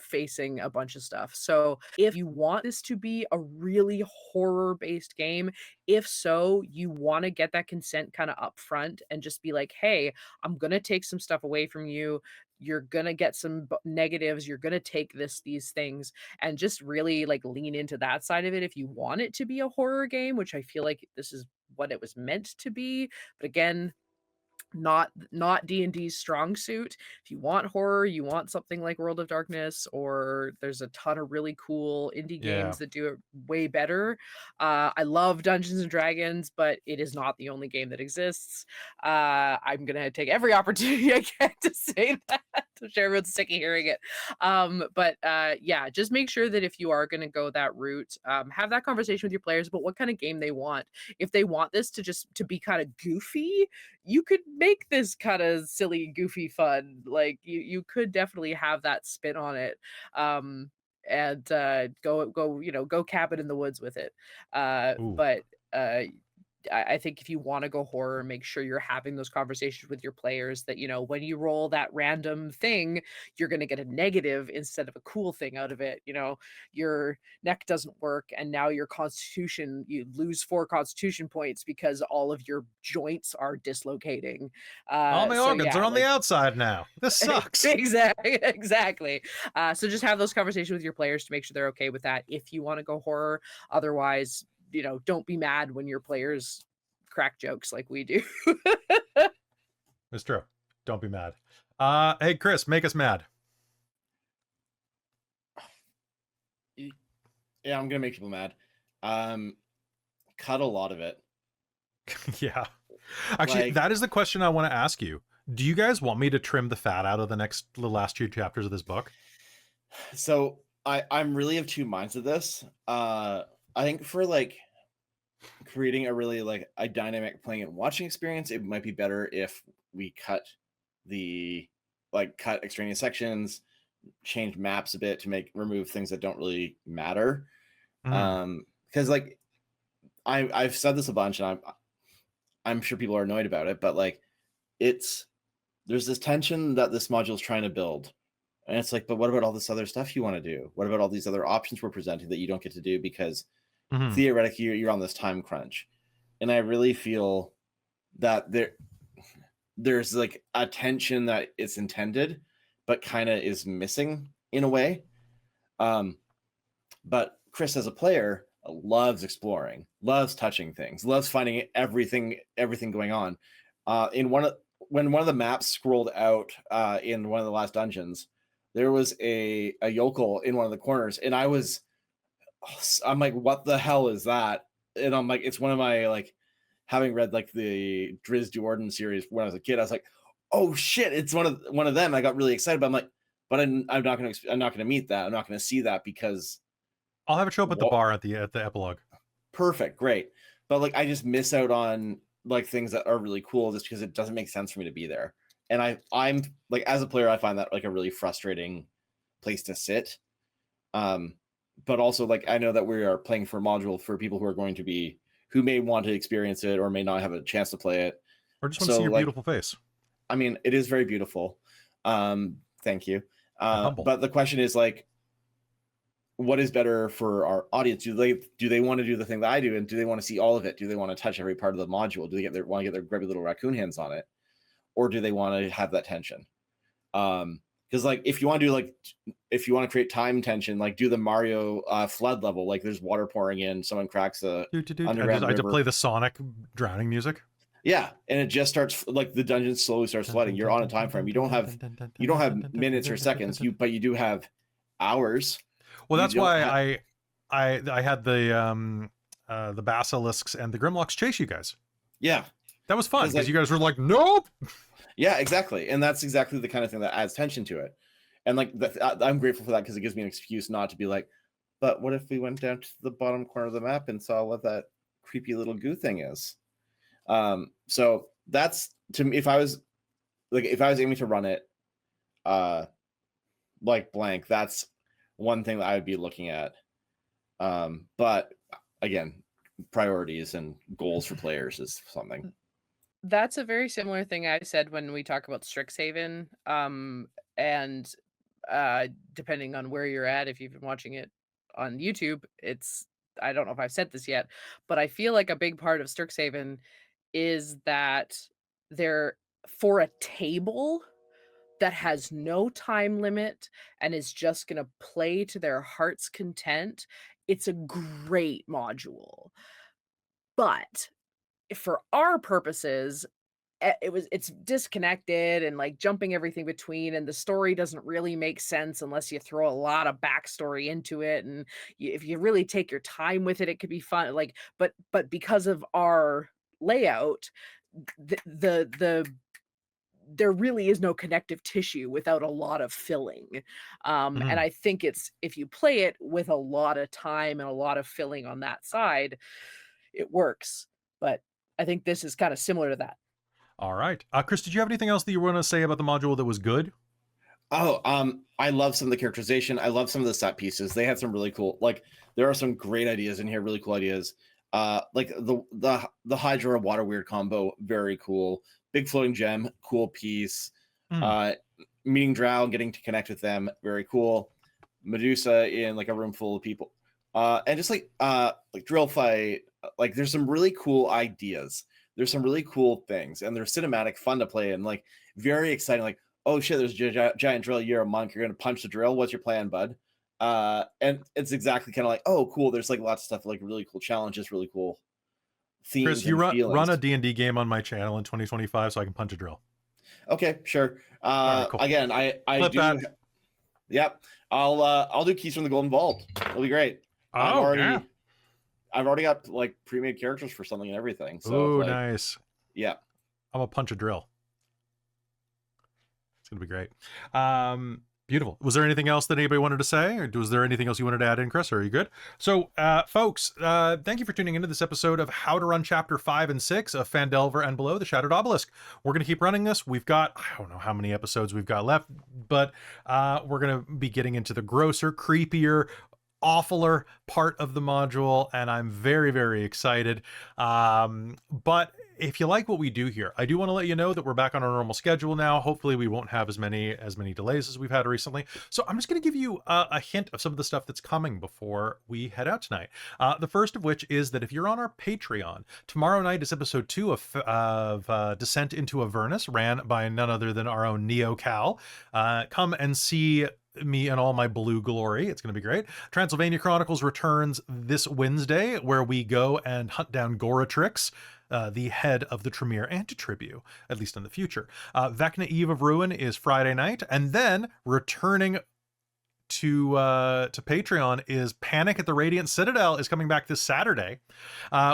facing a bunch of stuff. So if you want this to be a really horror-based game, if so, you want to get that consent kind of up front and just be like, hey, I'm going to take some stuff away from you. You're going to get some negatives. You're going to take these things, and just really like lean into that side of it if you want it to be a horror game, which I feel like this is what it was meant to be. But again, not D&D's strong suit. If you want horror, you want something like World of Darkness, or there's a ton of really cool indie games that do it way better. I love Dungeons and Dragons, but it is not the only game that exists. I'm gonna take every opportunity I can to say that. I'm sure everyone's sick of hearing it. But yeah, just make sure that if you are gonna go that route, have that conversation with your players about what kind of game they want. If they want this to be kind of goofy, you could make this kind of silly, goofy fun. Like you could definitely have that spin on it. And go cabin in the woods with it. But I think if you want to go horror, make sure you're having those conversations with your players that, when you roll that random thing, you're going to get a negative instead of a cool thing out of it. Your neck doesn't work, and now your constitution, you lose 4 constitution points because all of your joints are dislocating. All my organs are on the outside now. This sucks. Exactly. So just have those conversations with your players to make sure they're okay with that if you want to go horror. Otherwise, don't be mad when your players crack jokes like we do. It's true. Don't be mad. Hey, Chris, make us mad. Yeah, I'm gonna make people mad. Cut a lot of it. Yeah. Actually, that is the question I want to ask you. Do you guys want me to trim the fat out of the last 2 chapters of this book? So I'm really of two minds of this. I think for like creating a really like a dynamic playing and watching experience, it might be better if we cut extraneous sections, change maps a bit to remove things that don't really matter. Because like I've said this a bunch, and I'm sure people are annoyed about it, but like there's this tension that this module is trying to build. And it's like, but what about all this other stuff you want to do? What about all these other options we're presenting that you don't get to do because theoretically you're on this time crunch? And I really feel that there's like a tension that it's intended, but kind of is missing in a way. But Chris, as a player, loves exploring, loves touching things, loves finding everything going on. When one of the maps scrolled out in one of the last dungeons, there was a yokel in one of the corners, and I'm like, what the hell is that? And I'm like, it's one of my, like, having read like the Driz Duorden series when I was a kid, I was like, oh shit, it's one of them. I got really excited, but I'm like, but I'm not gonna meet that. I'm not gonna see that because I'll have it show up at the bar at the epilogue. Perfect, great. But like, I just miss out on like things that are really cool just because it doesn't make sense for me to be there. And I'm like, as a player, I find that like a really frustrating place to sit. But also, like, I know that we are playing for a module for people who may want to experience it or may not have a chance to play it, or just want to see your beautiful face. I mean, it is very beautiful. Thank you. But the question is like, what is better for our audience? Do they want to do the thing that I do, and do they want to see all of it? Do they want to touch every part of the module? Do they want to get their grubby little raccoon hands on it, or do they want to have that tension? Because like, if you want to create time tension, like do the Mario flood level. Like there's water pouring in, someone cracks the underground river. I had to play the Sonic drowning music. Yeah, and it just starts like the dungeon slowly starts flooding. You're on a time frame. You don't have minutes or seconds. But you do have hours. Well, that's why I had the basilisks and the grimlocks chase you guys. Yeah, that was fun because you guys were like, nope. Yeah, exactly, and that's exactly the kind of thing that adds tension to it. And like, I'm grateful for that because it gives me an excuse not to be like, but what if we went down to the bottom corner of the map and saw what that creepy little goo thing is? So that's, to me, if I was aiming to run it like blank, that's one thing that I would be looking at. But again, priorities and goals for players is something. That's a very similar thing I said when we talk about Strixhaven. And depending on where you're at, if you've been watching it on YouTube, I don't know if I've said this yet, but I feel like a big part of Strixhaven is that they're for a table that has no time limit and is just going to play to their heart's content. It's a great module. But for our purposes, it's disconnected and like jumping everything between, and the story doesn't really make sense unless you throw a lot of backstory into it, and if you really take your time with it, it could be fun. Like, but because of our layout, the there really is no connective tissue without a lot of filling. And I think if you play it with a lot of time and a lot of filling on that side, it works. But I think this is kind of similar to that. All right. Chris, did you have anything else that you want to say about the module that was good? Oh, I love some of the characterization. I love some of the set pieces. They had some really cool, like there are some great ideas in here, really cool ideas. Like the Hydra Water Weird combo, very cool. Big floating gem, cool piece. Meeting Drow and getting to connect with them, very cool. Medusa in like a room full of people. And just like drill fight, like there's some really cool ideas. There's some really cool things, and they're cinematic, fun to play, and like very exciting. Like, oh shit, there's a giant drill. You're a monk. You're gonna punch the drill. What's your plan, bud? And it's exactly kind of like, oh, cool. There's like lots of stuff, like really cool challenges, really cool themes. Chris, you run a D&D game on my channel in 2025, so I can punch a drill. Okay, sure. Right, cool. Again, I Flip do. that. Yep, I'll do Keys from the Golden Vault. It'll be great. I've already got like pre-made characters for something and everything. So oh, like, nice. Yeah. I'm gonna punch a drill. It's gonna be great. Beautiful. Was there anything else that anybody wanted to say, or was there anything else you wanted to add in, Chris? Or are you good? So, folks, thank you for tuning into this episode of How to Run Chapter 5 and 6 of Phandelver and Below, the Shattered Obelisk. We're going to keep running this. We've got, I don't know how many episodes we've got left, but we're going to be getting into the grosser, creepier, awfuler part of the module, and I'm very, very excited. But if you like what we do here, I do want to let you know that we're back on our normal schedule now. Hopefully we won't have as many delays as we've had recently. So I'm just going to give you a hint of some of the stuff that's coming before we head out tonight. The first of which is that if you're on our Patreon, tomorrow night is episode 2 of Descent into Avernus, ran by none other than our own Neo Cal. Come and see me in all my blue glory. It's going to be great. Transylvania Chronicles returns this Wednesday, where we go and hunt down Goratrix, the head of the Tremere Antitribu, at least in the future. Vecna Eve of Ruin is Friday night, and then returning to Patreon is Panic at the Radiant Citadel is coming back this Saturday.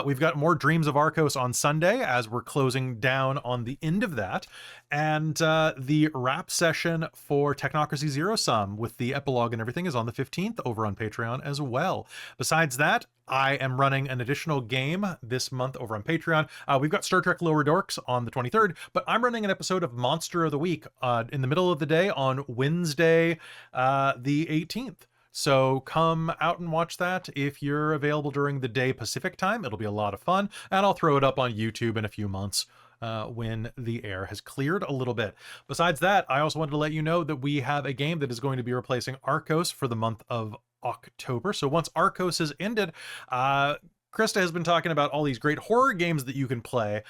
We've got more Dreams of Arcos on Sunday as we're closing down on the end of that. And the wrap session for Technocracy Zero Sum with the epilogue and everything is on the 15th over on Patreon as well. Besides that, I am running an additional game this month over on Patreon. We've got Star Trek Lower Dorks on the 23rd, but I'm running an episode of Monster of the Week in the middle of the day on Wednesday, the 18th. So come out and watch that if you're available during the day Pacific time. It'll be a lot of fun, and I'll throw it up on YouTube in a few months when the air has cleared a little bit. Besides that, I also wanted to let you know that we have a game that is going to be replacing Arcos for the month of October. So once Arcos has ended, Christa has been talking about all these great horror games that you can play.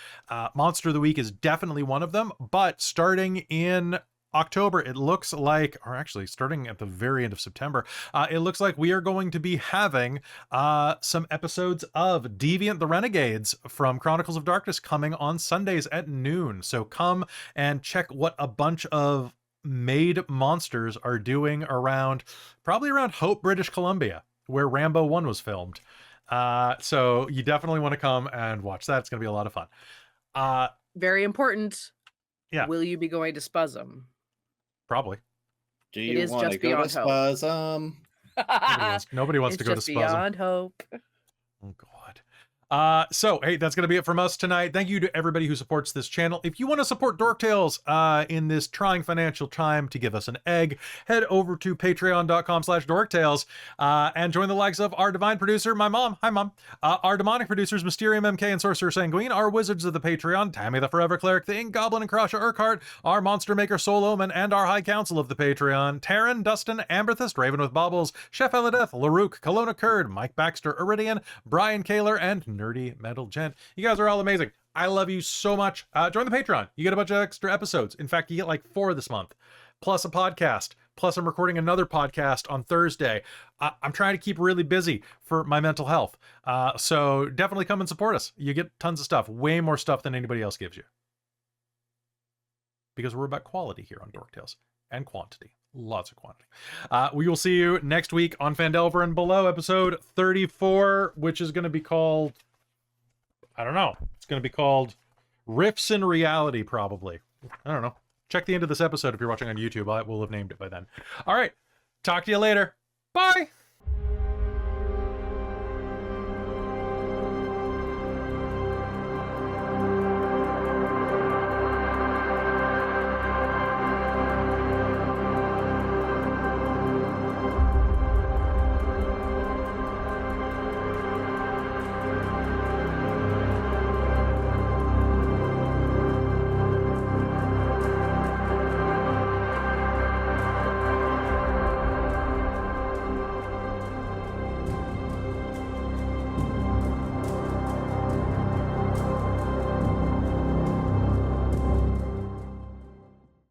Monster of the Week is definitely one of them, but starting in October, it looks like, or actually starting at the very end of September, it looks like we are going to be having some episodes of Deviant the Renegades from Chronicles of Darkness coming on Sundays at noon. So come and check what a bunch of made monsters are doing probably around Hope, British Columbia, where Rambo 1 was filmed. So you definitely want to come and watch that. It's going to be a lot of fun. Very important. Yeah. Will you be going to Spuzum? Probably. Do you want to go to Spuzum? Nobody wants to go to Spuzum. Beyond hope. Oh God. So, hey, that's going to be it from us tonight. Thank you to everybody who supports this channel. If you want to support Dork Tales in this trying financial time to give us an egg, head over to patreon.com/dorktales and join the likes of our divine producer, my mom. Hi, Mom. Our demonic producers, Mysterium MK and Sorcerer Sanguine, our wizards of the Patreon, Tammy the Forever Cleric, the Ink Goblin and Krasha Urquhart, our monster maker, Soul Omen, and our High Council of the Patreon, Taryn, Dustin, Amberthist, Raven with Baubles, Chef Eladeth, Larouk, Kelowna Kurd, Mike Baxter, Iridian, Brian Kaler, and Nerdy Metal Gent. You guys are all amazing. I love you so much. Join the Patreon. You get a bunch of extra episodes. In fact, you get like 4 this month, plus a podcast. Plus, I'm recording another podcast on Thursday. I'm trying to keep really busy for my mental health. So definitely come and support us. You get tons of stuff, way more stuff than anybody else gives you. Because we're about quality here on Dork Tales and quantity. Lots of quantity. We will see you next week on Phandelver and Below, episode 34, which is going to be called, I don't know. It's going to be called Riffs in Reality, probably. I don't know. Check the end of this episode if you're watching on YouTube. I will have named it by then. All right. Talk to you later. Bye.